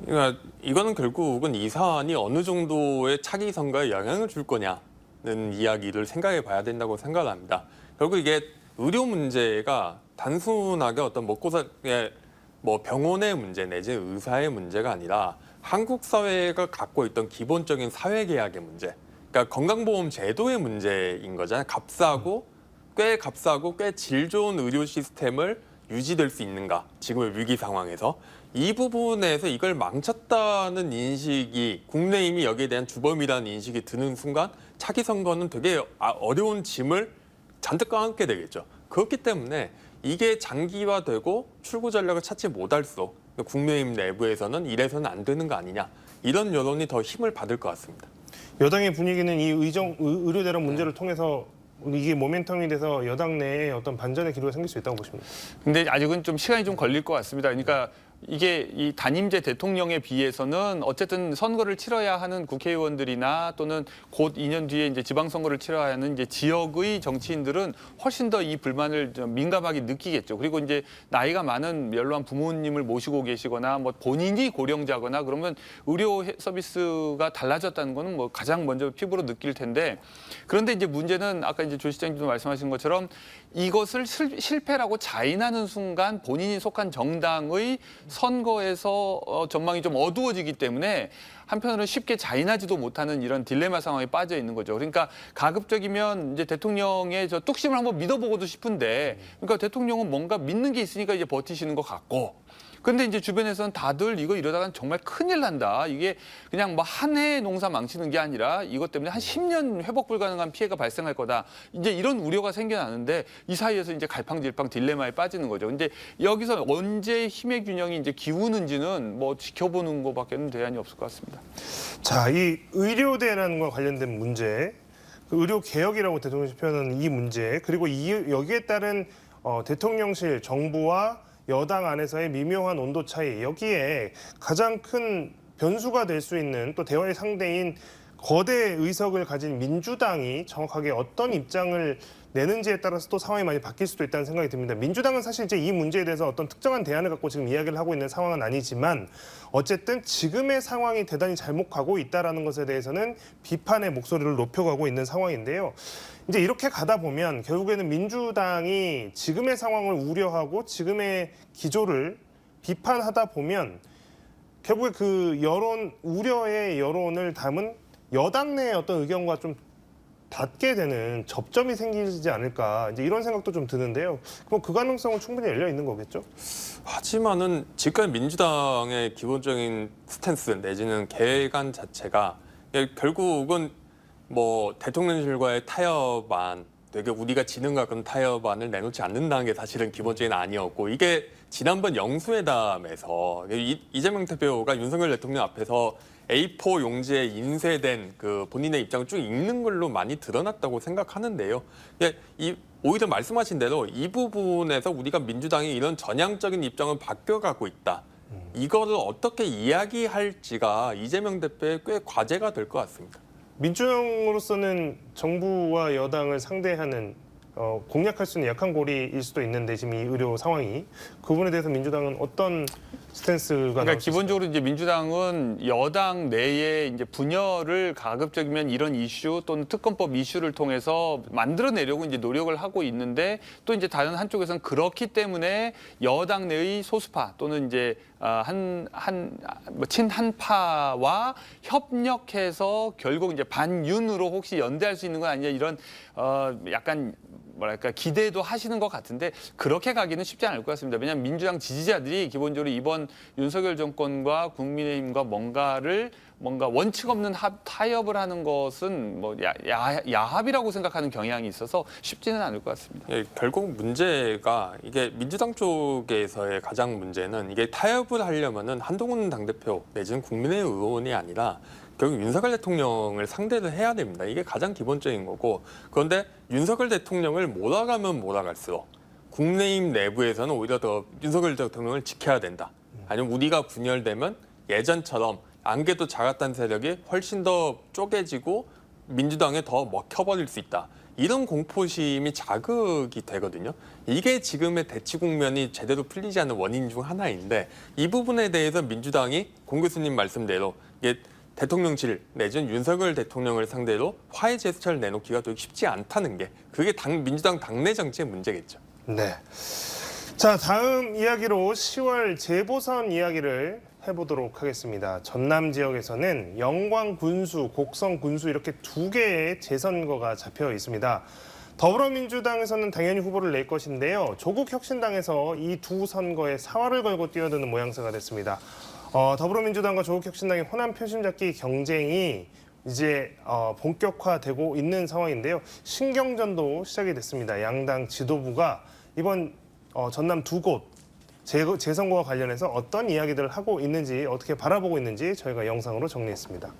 그러니까 이거는 결국은 이 사안이 어느 정도의 차기 선거에 영향을 줄 거냐는 이야기를 생각해 봐야 된다고 생각을 합니다. 결국 이게 의료 문제가 단순하게 어떤 먹고 살게 뭐 병원의 문제 내지 의사의 문제가 아니라 한국 사회가 갖고 있던 기본적인 사회계약의 문제, 그러니까 건강보험 제도의 문제인 거잖아요. 꽤 값싸고 꽤 질 좋은 의료 시스템을 유지될 수 있는가, 지금의 위기 상황에서 이 부분에서 이걸 망쳤다는 인식이 국민의힘이 여기에 대한 주범이라는 인식이 드는 순간 차기 선거는 되게 어려운 짐을 잔뜩 껴안게 되겠죠. 그렇기 때문에 이게 장기화되고 출구 전략을 찾지 못할수록 국민의힘 내부에서는 이래서는 안 되는 거 아니냐 이런 여론이 더 힘을 받을 것 같습니다. 여당의 분위기는 이 의료 대란 문제를 통해서 이게 모멘텀이 돼서 여당 내에 어떤 반전의 기류가 생길 수 있다고 보십니까? 근데 아직은 좀 시간이 좀 걸릴 것 같습니다. 그러니까 이게 이 단임제 대통령에 비해서는 어쨌든 선거를 치러야 하는 국회의원들이나 또는 곧 2년 뒤에 이제 지방선거를 치러야 하는 이제 지역의 정치인들은 훨씬 더 이 불만을 좀 민감하게 느끼겠죠. 그리고 이제 나이가 많은 연로한 부모님을 모시고 계시거나 뭐 본인이 고령자거나 그러면 의료 서비스가 달라졌다는 거는 뭐 가장 먼저 피부로 느낄 텐데 그런데 이제 문제는 아까 이제 조 시장님도 말씀하신 것처럼 이것을 실패라고 자인하는 순간 본인이 속한 정당의 선거에서 전망이 좀 어두워지기 때문에 한편으로는 쉽게 자인하지도 못하는 이런 딜레마 상황에 빠져 있는 거죠. 그러니까 가급적이면 이제 대통령의 저 뚝심을 한번 믿어보고도 싶은데, 그러니까 대통령은 뭔가 믿는 게 있으니까 이제 버티시는 것 같고. 근데 이제 주변에서는 다들 이거 이러다간 정말 큰일 난다. 이게 그냥 뭐 한 해 농사 망치는 게 아니라 이것 때문에 한 10년 회복 불가능한 피해가 발생할 거다. 이제 이런 우려가 생겨나는데 이 사이에서 이제 갈팡질팡 딜레마에 빠지는 거죠. 근데 여기서 언제 힘의 균형이 이제 기우는지는 뭐 지켜보는 것밖에는 대안이 없을 것 같습니다. 자, 이 의료 대란과 관련된 문제, 그 의료 개혁이라고 대통령이 표현하는 이 문제, 그리고 여기에 따른 대통령실, 정부와 여당 안에서의 미묘한 온도 차이, 여기에 가장 큰 변수가 될 수 있는 또 대화의 상대인 거대 의석을 가진 민주당이 정확하게 어떤 입장을 내는지에 따라서 또 상황이 많이 바뀔 수도 있다는 생각이 듭니다. 민주당은 사실 이제 이 문제에 대해서 어떤 특정한 대안을 갖고 지금 이야기를 하고 있는 상황은 아니지만 어쨌든 지금의 상황이 대단히 잘못 가고 있다는 것에 대해서는 비판의 목소리를 높여가고 있는 상황인데요. 이제 이렇게 가다 보면 결국에는 민주당이 지금의 상황을 우려하고 지금의 기조를 비판하다 보면 결국에 그 우려의 여론을 담은 여당 내의 어떤 의견과 좀 닿게 되는 접점이 생기지 않을까 이제 이런 생각도 좀 드는데요. 그럼 그 가능성은 충분히 열려 있는 거겠죠? 하지만은 지금까지 민주당의 기본적인 스탠스 내지는 계획안 자체가 결국은 뭐 대통령실과의 타협안, 되게 우리가 지는 것 같은 타협안을 내놓지 않는다는 게 사실은 기본적인 안이었고 이게 지난번 영수회담에서 이재명 대표가 윤석열 대통령 앞에서 A4 용지에 인쇄된 그 본인의 입장을 쭉 읽는 걸로 많이 드러났다고 생각하는데요. 오히려 말씀하신 대로 이 부분에서 우리가 민주당이 이런 전향적인 입장을 바뀌어가고 있다. 이거를 어떻게 이야기할지가 이재명 대표의 꽤 과제가 될 것 같습니다. 민주당으로서는 정부와 여당을 상대하는 공략할 수 있는 약한 고리일 수도 있는데 지금 이 의료 상황이 그 부분에 대해서 민주당은 어떤 스탠스가 그러니까 기본적으로 이제 민주당은 여당 내에 이제 분열을 가급적이면 이런 이슈 또는 특검법 이슈를 통해서 만들어내려고 이제 노력을 하고 있는데 또 이제 다른 한쪽에서는 그렇기 때문에 여당 내의 소수파 또는 이제 친한파와 협력해서 결국 이제 반윤으로 혹시 연대할 수 있는 건 아니냐 이런 약간 뭐랄까 기대도 하시는 것 같은데 그렇게 가기는 쉽지 않을 것 같습니다. 왜냐하면 민주당 지지자들이 기본적으로 이번 윤석열 정권과 국민의힘과 뭔가 원칙 없는 타협을 하는 것은 뭐 야합이라고 생각하는 경향이 있어서 쉽지는 않을 것 같습니다. 결국 문제가 이게 민주당 쪽에서의 가장 문제는 이게 타협을 하려면은 한동훈 당대표 내지는 국민의 의원이 아니라 결국 윤석열 대통령을 상대를 해야 됩니다. 이게 가장 기본적인 거고 그런데 윤석열 대통령을 몰아가면 몰아갈수록 국민의힘 내부에서는 오히려 더 윤석열 대통령을 지켜야 된다. 아니면 우리가 분열되면 예전처럼 안개도 작았던 세력이 훨씬 더 쪼개지고 민주당에 더 먹혀버릴 수 있다. 이런 공포심이 자극이 되거든요. 이게 지금의 대치 국면이 제대로 풀리지 않는 원인 중 하나인데 이 부분에 대해서 민주당이 공 교수님 말씀대로 이게 대통령실 내지는 윤석열 대통령을 상대로 화해 제스처를 내놓기가 되게 쉽지 않다는 게 그게 민주당 당내 정치의 문제겠죠. 네. 자, 다음 이야기로 10월 재보선 이야기를 해보도록 하겠습니다. 전남 지역에서는 영광 군수, 곡성 군수 이렇게 두 개의 재선거가 잡혀 있습니다. 더불어민주당에서는 당연히 후보를 낼 것인데요. 조국혁신당에서 이 두 선거에 사활을 걸고 뛰어드는 모양새가 됐습니다. 더불어민주당과 조국혁신당의 호남 표심잡기 경쟁이 이제 본격화되고 있는 상황인데요. 신경전도 시작이 됐습니다. 양당 지도부가 이번 전남 두 곳 재선거와 관련해서 어떤 이야기들을 하고 있는지, 어떻게 바라보고 있는지 저희가 영상으로 정리했습니다.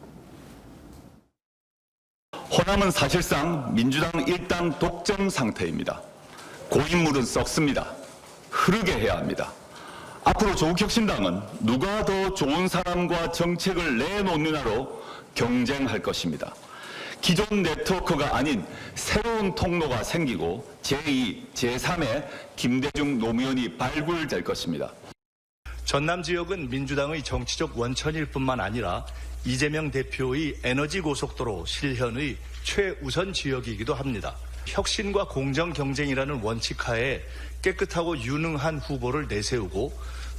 호남은 사실상 민주당 일당 독점 상태입니다. 고인물은 썩습니다. 흐르게 해야 합니다. 앞으로 조국혁신당은 누가 더 좋은 사람과 정책을 내놓느냐로 경쟁할 것입니다. 기존 네트워크가 아닌 새로운 통로가 생기고 제2, 제3의 김대중 노무현이 발굴될 것입니다. 전남 지역은 민주당의 정치적 원천일 뿐만 아니라 이재명 대표의 에너지 고속도로 실현의 최우선 지역이기도 합니다. 혁신과 공정 경쟁이라는 원칙하에 깨끗하고 유능한 후보를 내세우고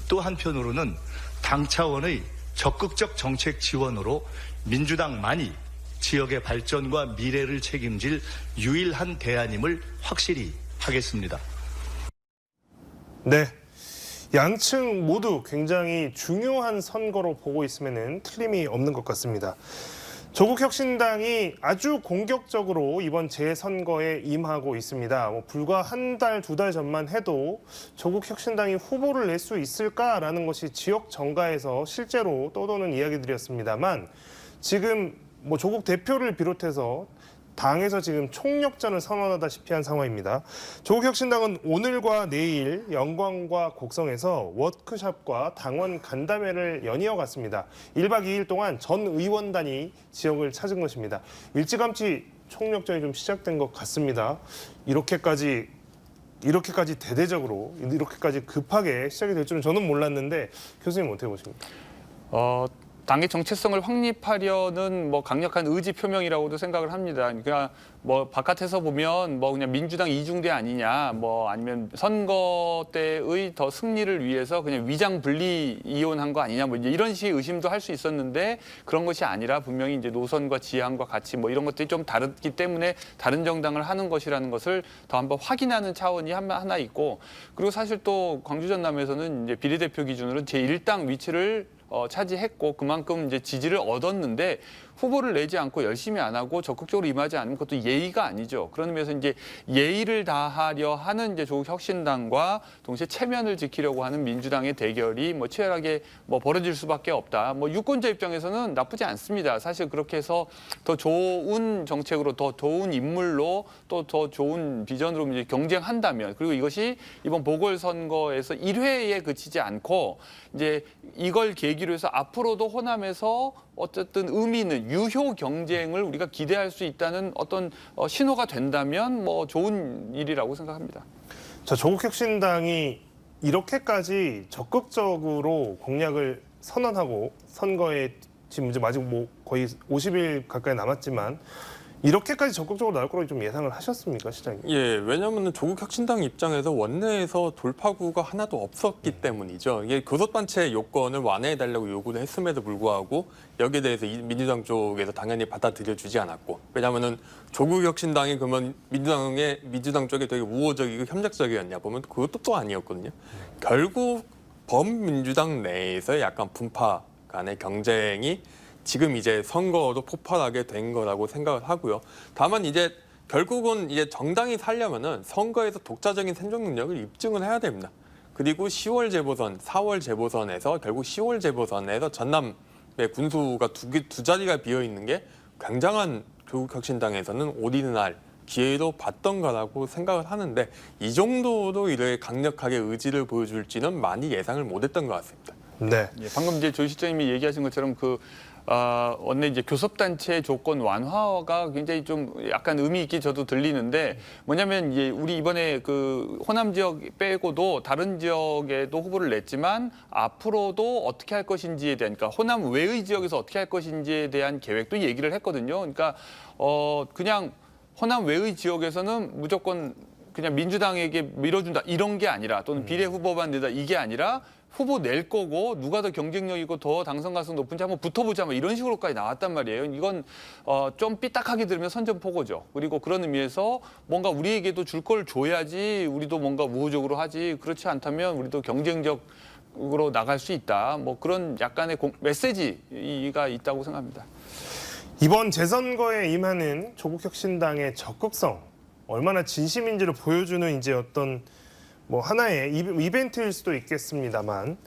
또 한편으로는 당 차원의 적극적 정책 지원으로 민주당만이 지역의 발전과 미래를 책임질 유일한 대안임을 확실히 하겠습니다. 네. 양측 모두 굉장히 중요한 선거로 보고 있으면 틀림이 없는 것 같습니다. 조국혁신당이 아주 공격적으로 이번 재선거에 임하고 있습니다. 불과 한 달, 두 달 전만 해도 조국혁신당이 후보를 낼 수 있을까라는 것이 지역 정가에서 실제로 떠도는 이야기들이었습니다만 지금 조국 대표를 비롯해서 당에서 지금 총력전을 선언하다시피 한 상황입니다. 조국혁신당은 오늘과 내일 영광과 곡성에서 워크숍과 당원 간담회를 연이어 갔습니다. 1박 2일 동안 전 의원단이 지역을 찾은 것입니다. 일찌감치 총력전이 좀 시작된 것 같습니다. 이렇게까지 대대적으로, 이렇게까지 급하게 시작이 될 줄은 저는 몰랐는데 교수님 어떻게 보십니까? 당의 정체성을 확립하려는 강력한 의지 표명이라고도 생각을 합니다. 그러니까 바깥에서 보면 그냥 민주당 이중대 아니냐, 아니면 선거 때의 더 승리를 위해서 그냥 위장 분리 이혼한 거 아니냐, 이제 이런 식의 의심도 할 수 있었는데 그런 것이 아니라 분명히 이제 노선과 지향과 가치 이런 것들이 좀 다르기 때문에 다른 정당을 하는 것이라는 것을 더 한번 확인하는 차원이 하나 있고, 그리고 사실 또 광주 전남에서는 이제 비례대표 기준으로 제1당 위치를 차지했고 그만큼 이제 지지를 얻었는데 후보를 내지 않고 열심히 안 하고 적극적으로 임하지 않으면 그것도 예의가 아니죠. 그런 의미에서 이제 예의를 다하려 하는 이제 조국혁신당과 동시에 체면을 지키려고 하는 민주당의 대결이 치열하게 벌어질 수밖에 없다. 유권자 입장에서는 나쁘지 않습니다. 사실 그렇게 해서 더 좋은 정책으로, 더 좋은 인물로, 또 더 좋은 비전으로 이제 경쟁한다면, 그리고 이것이 이번 보궐선거에서 1회에 그치지 않고 이제 이걸 계기로 해서 앞으로도 호남에서 어쨌든 의미 있는 유효 경쟁을 우리가 기대할 수 있다는 어떤 신호가 된다면 좋은 일이라고 생각합니다. 자, 조국혁신당이 이렇게까지 적극적으로 공약을 선언하고 선거에 지금 이제 아직 거의 50일 가까이 남았지만 이렇게까지 적극적으로 나올 거라고 좀 예상을 하셨습니까, 시장님? 예, 왜냐하면 조국혁신당 입장에서 원내에서 돌파구가 하나도 없었기 때문이죠. 이게 교섭단체 요건을 완화해달라고 요구를 했음에도 불구하고 여기에 대해서 민주당 쪽에서 당연히 받아들여주지 않았고, 왜냐하면 조국혁신당이 그러면 민주당 쪽에 되게 우호적이고 협력적이었냐 보면 그것도 또 아니었거든요. 결국 범민주당 내에서 약간 분파 간의 경쟁이 지금 이제 선거도 폭발하게 된 거라고 생각을 하고요. 다만 이제 결국은 이제 정당이 살려면은 선거에서 독자적인 생존 능력을 입증을 해야 됩니다. 그리고 10월 재보선, 4월 재보선에서 결국 10월 재보선에서 전남의 군수가 두 자리가 비어 있는 게 굉장한 조국혁신당에서는 올인할 기회로 봤던 거라고 생각을 하는데 이 정도로 이렇게 강력하게 의지를 보여줄지는 많이 예상을 못했던 것 같습니다. 네. 예, 방금 이제 조 실장님이 얘기하신 것처럼 원내 이제 교섭단체 조건 완화가 굉장히 좀 약간 의미 있게 저도 들리는데 뭐냐면 이제 우리 이번에 그 호남 지역 빼고도 다른 지역에도 후보를 냈지만 앞으로도 어떻게 할 것인지에 대한, 그러니까 호남 외의 지역에서 어떻게 할 것인지에 대한 계획도 얘기를 했거든요. 그러니까 그냥 호남 외의 지역에서는 무조건 그냥 민주당에게 밀어준다 이런 게 아니라, 또는 비례 후보만 내다 이게 아니라 후보 낼 거고 누가 더 경쟁력 있고 더 당선 가능성 높은지 한번 붙어보자 뭐 이런 식으로까지 나왔단 말이에요. 이건 좀 삐딱하게 들으면 선전포고죠. 그리고 그런 의미에서 뭔가 우리에게도 줄 걸 줘야지 우리도 뭔가 우호적으로 하지 그렇지 않다면 우리도 경쟁적으로 나갈 수 있다. 뭐 그런 약간의 메시지가 있다고 생각합니다. 이번 재선거에 임하는 조국혁신당의 적극성 얼마나 진심인지를 보여주는 이제 어떤 뭐 하나의 이벤트일 수도 있겠습니다만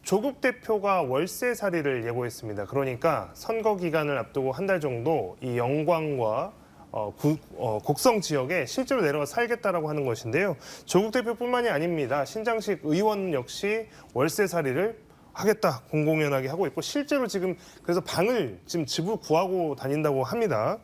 조국 대표가 월세살이를 예고했습니다. 그러니까 선거 기간을 앞두고 한 달 정도 이 영광과 곡성 지역에 실제로 내려가 살겠다라고 하는 것인데요. 조국 대표뿐만이 아닙니다. 신장식 의원 역시 월세살이를 하겠다 공공연하게 하고 있고 실제로 지금 그래서 방을 지금 집을 구하고 다닌다고 합니다.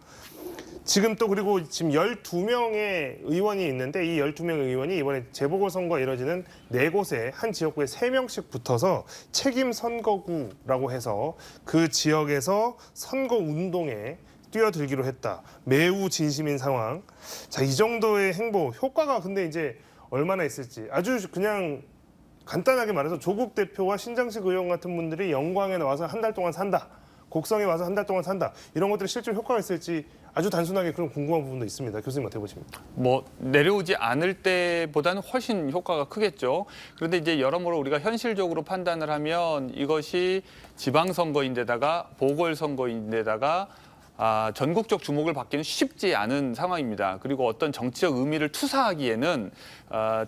지금 또 그리고 지금 12명의 의원이 있는데 이 12명 의원이 이번에 재보궐선거가 이뤄지는 4곳에 한 지역구에 3명씩 붙어서 책임 선거구라고 해서 그 지역에서 선거 운동에 뛰어들기로 했다. 매우 진심인 상황. 자, 이 정도의 행보 효과가 근데 이제 얼마나 있을지 아주 그냥 간단하게 말해서 조국 대표와 신장식 의원 같은 분들이 영광에 나와서 한 달 동안 산다. 곡성에 와서 한 달 동안 산다. 이런 것들이 실제로 효과가 있을지 아주 단순하게 그런 궁금한 부분도 있습니다. 교수님 어떻게 보십니까? 뭐 내려오지 않을 때보다는 훨씬 효과가 크겠죠. 그런데 이제 여러모로 우리가 현실적으로 판단을 하면 이것이 지방선거인데다가 보궐선거인데다가 전국적 주목을 받기는 쉽지 않은 상황입니다. 그리고 어떤 정치적 의미를 투사하기에는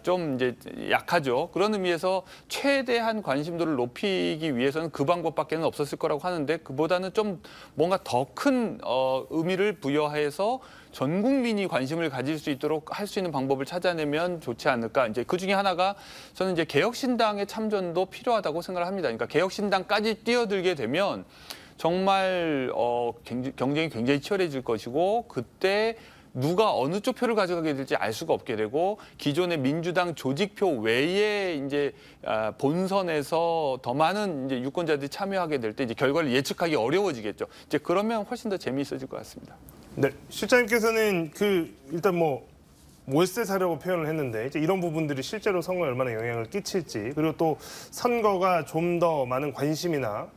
좀 이제 약하죠. 그런 의미에서 최대한 관심도를 높이기 위해서는 그 방법밖에는 없었을 거라고 하는데 그보다는 좀 뭔가 더 큰 의미를 부여해서 전 국민이 관심을 가질 수 있도록 할 수 있는 방법을 찾아내면 좋지 않을까. 이제 그 중에 하나가 저는 이제 개혁신당의 참전도 필요하다고 생각을 합니다. 그러니까 개혁신당까지 뛰어들게 되면 정말 경쟁이 굉장히 치열해질 것이고 그때 누가 어느 쪽 표를 가져가게 될지 알 수가 없게 되고 기존의 민주당 조직표 외에 이제 본선에서 더 많은 이제 유권자들이 참여하게 될 때 이제 결과를 예측하기 어려워지겠죠. 이제 그러면 훨씬 더 재미있어질 것 같습니다. 네, 실장님께서는 일단 뭐 월세 사려고 표현을 했는데 이제 이런 부분들이 실제로 선거에 얼마나 영향을 끼칠지 그리고 또 선거가 좀 더 많은 관심이나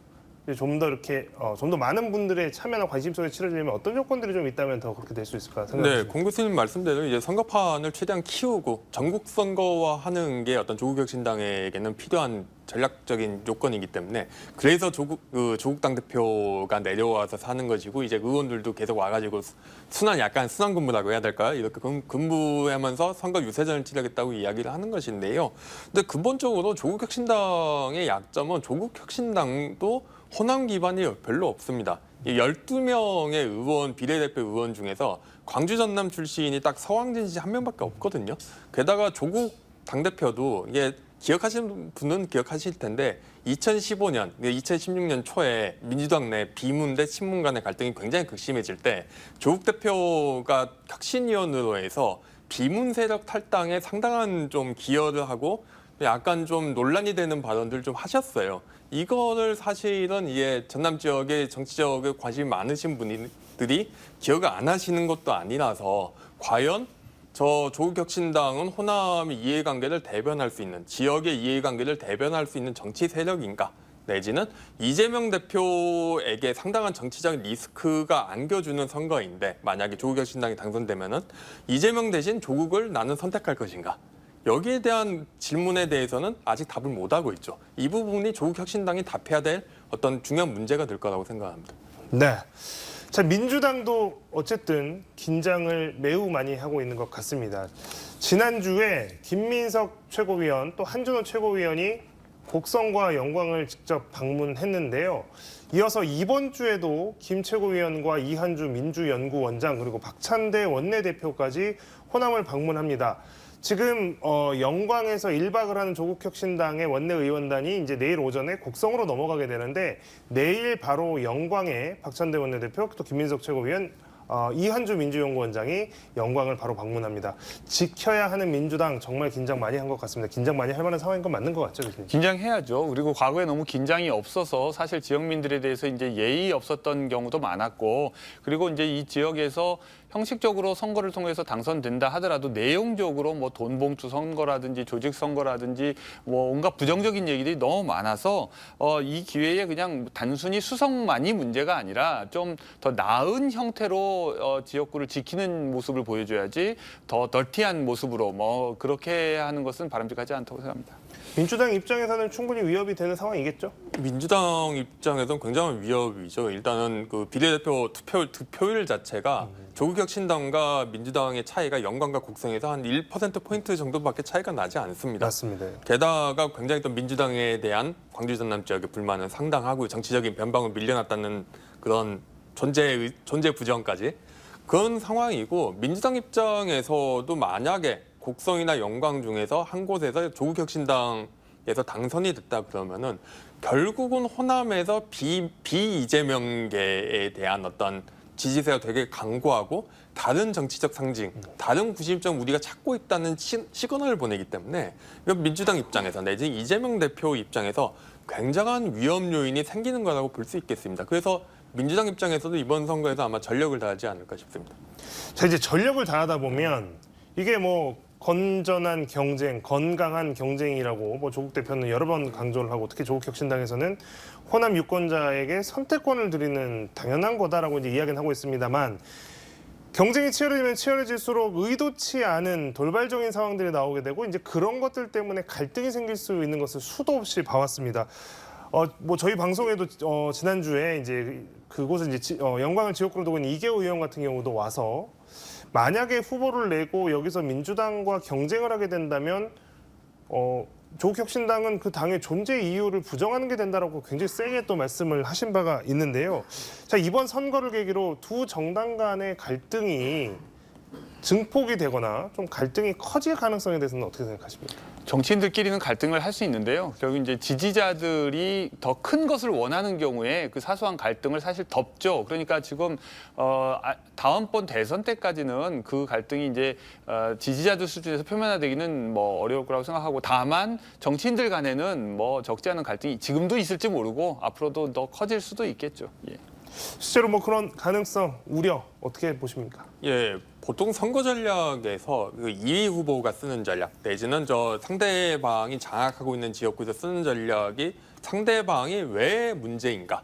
좀 더 이렇게 좀 더 많은 분들의 참여나 관심 속에 치러지려면 어떤 조건들이 좀 있다면 더 그렇게 될 수 있을까 생각합니다. 네, 공 교수님 말씀대로 이제 선거판을 최대한 키우고 전국 선거화하는 게 어떤 조국혁신당에게는 필요한 전략적인 요건이기 때문에 그래서 조국 당대표가 내려와서 사는 것이고 이제 의원들도 계속 와가지고 약간 순환 근무라고 해야 될까요? 이렇게 근무하면서 선거 유세전을 치르겠다고 이야기를 하는 것인데요. 근데 근본적으로 조국혁신당의 약점은 조국혁신당도 호남 기반이 별로 없습니다. 12명의 의원, 비례대표 의원 중에서 광주 전남 출신이 딱 서왕진 씨 한 명밖에 없거든요. 게다가 조국 당대표도 이게 기억하시는 분은 기억하실 텐데 2015년, 2016년 초에 민주당 내 비문 대 친문 간의 갈등이 굉장히 극심해질 때 조국 대표가 혁신위원으로 해서 비문 세력 탈당에 상당한 좀 기여를 하고 약간 좀 논란이 되는 발언들 좀 하셨어요. 이거를 사실은 이게 전남 지역에 정치적에 관심이 많으신 분들이 기억을 안 하시는 것도 아니라서 과연 저 조국혁신당은 호남의 이해관계를 대변할 수 있는 지역의 이해관계를 대변할 수 있는 정치 세력인가? 내지는 이재명 대표에게 상당한 정치적 리스크가 안겨주는 선거인데 만약에 조국혁신당이 당선되면은 이재명 대신 조국을 나는 선택할 것인가? 여기에 대한 질문에 대해서는 아직 답을 못 하고 있죠. 이 부분이 조국혁신당이 답해야 될 어떤 중요한 문제가 될 거라고 생각합니다. 네. 자, 민주당도 어쨌든 긴장을 매우 많이 하고 있는 것 같습니다. 지난주에 김민석 최고위원 또 한준호 최고위원이 곡성과 영광을 직접 방문했는데요. 이어서 이번 주에도 김 최고위원과 이한주 민주연구원장 그리고 박찬대 원내대표까지 호남을 방문합니다. 지금 영광에서 1박을 하는 조국혁신당의 원내의원단이 이제 내일 오전에 곡성으로 넘어가게 되는데 내일 바로 영광에 박찬대 원내대표 또 김민석 최고위원 이한주 민주연구원장이 영광을 바로 방문합니다. 지켜야 하는 민주당 정말 긴장 많이 한 것 같습니다. 긴장 많이 할 만한 상황인 건 맞는 것 같죠, 교수님? 긴장해야죠. 그리고 과거에 너무 긴장이 없어서 사실 지역민들에 대해서 이제 예의 없었던 경우도 많았고, 그리고 이제 이 지역에서 형식적으로 선거를 통해서 당선된다 하더라도 내용적으로 뭐 돈봉투 선거라든지 조직 선거라든지 뭐 온갖 부정적인 얘기들이 너무 많아서 이 기회에 그냥 단순히 수성만이 문제가 아니라 좀 더 나은 형태로 지역구를 지키는 모습을 보여줘야지 더 덜티한 모습으로 뭐 그렇게 하는 것은 바람직하지 않다고 생각합니다. 민주당 입장에서는 충분히 위협이 되는 상황이겠죠? 민주당 입장에서는 굉장한 위협이죠. 일단은 그 비례대표 득표율 자체가 조국혁신당과 민주당의 차이가 영광과 곡성에서 한 1%포인트 정도밖에 차이가 나지 않습니다. 맞습니다. 게다가 굉장히 또 민주당에 대한 광주 전남 지역의 불만은 상당하고 정치적인 변방을 밀려났다는 그런 존재 부정까지 그런 상황이고 민주당 입장에서도 만약에 곡성이나 영광 중에서 한 곳에서 조국혁신당에서 당선이 됐다 그러면은 결국은 호남에서 비이재명계에 대한 어떤 지지세가 되게 강고하고 다른 정치적 상징, 다른 구심점 우리가 찾고 있다는 시그널을 보내기 때문에 민주당 입장에서 내지 이재명 대표 입장에서 굉장한 위험 요인이 생기는 거라고 볼 수 있겠습니다. 그래서 민주당 입장에서도 이번 선거에서 아마 전력을 다하지 않을까 싶습니다. 자, 이제 전력을 다하다 보면 이게 뭐 건전한 경쟁, 건강한 경쟁이라고 뭐 조국 대표는 여러 번 강조를 하고 특히 조국혁신당에서는 호남 유권자에게 선택권을 드리는 당연한 거다라고 이제 이야기는 하고 있습니다만 경쟁이 치열해지면 치열해질수록 의도치 않은 돌발적인 상황들이 나오게 되고 이제 그런 것들 때문에 갈등이 생길 수 있는 것을 수도 없이 봐왔습니다. 뭐 저희 방송에도 지난주에 이제 그곳은 이제 영광을 지역구로 두고 있는 이계호 의원 같은 경우도 와서 만약에 후보를 내고 여기서 민주당과 경쟁을 하게 된다면 조국혁신당은 그 당의 존재 이유를 부정하는 게 된다라고 굉장히 세게 또 말씀을 하신 바가 있는데요. 자, 이번 선거를 계기로 두 정당 간의 갈등이 증폭이 되거나 좀 갈등이 커질 가능성에 대해서는 어떻게 생각하십니까? 정치인들끼리는 갈등을 할 수 있는데요. 결국 이제 지지자들이 더 큰 것을 원하는 경우에 그 사소한 갈등을 사실 덮죠. 그러니까 지금 다음번 대선 때까지는 그 갈등이 이제 지지자들 수준에서 표면화되기는 뭐 어려울 거라고 생각하고 다만 정치인들 간에는 뭐 적지 않은 갈등이 지금도 있을지 모르고 앞으로도 더 커질 수도 있겠죠. 예. 실제로 뭐 그런 가능성, 우려 어떻게 보십니까? 예, 보통 선거 전략에서 그 2위 후보가 쓰는 전략 내지는 저 상대방이 장악하고 있는 지역구에서 쓰는 전략이 상대방이 왜 문제인가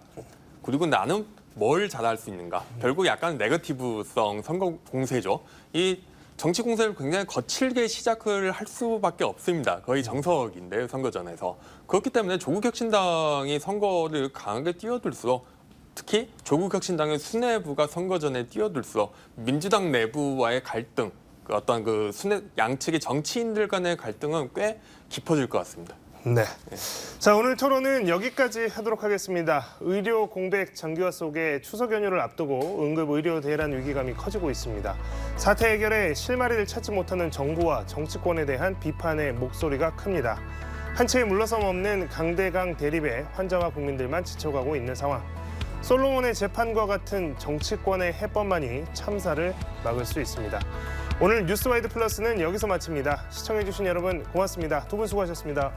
그리고 나는 뭘 잘할 수 있는가 결국 약간 네거티브성 선거 공세죠. 이 정치 공세를 굉장히 거칠게 시작을 할 수밖에 없습니다. 거의 정석인데요, 선거전에서. 그렇기 때문에 조국혁신당이 선거를 강하게 뛰어들수록 특히 조국혁신당의 수뇌부가 선거전에 뛰어들수록 민주당 내부와의 갈등, 어떤 그 양측의 정치인들 간의 갈등은 꽤 깊어질 것 같습니다. 네. 자, 오늘 토론은 여기까지 하도록 하겠습니다. 의료 공백 장기화 속에 추석 연휴를 앞두고 응급 의료 대란 위기감이 커지고 있습니다. 사태 해결에 실마리를 찾지 못하는 정부와 정치권에 대한 비판의 목소리가 큽니다. 한 채에 물러섬 없는 강대강 대립에 환자와 국민들만 지쳐가고 있는 상황. 솔로몬의 재판과 같은 정치권의 해법만이 참사를 막을 수 있습니다. 오늘 뉴스와이드 플러스는 여기서 마칩니다. 시청해주신 여러분 고맙습니다. 두 분 수고하셨습니다.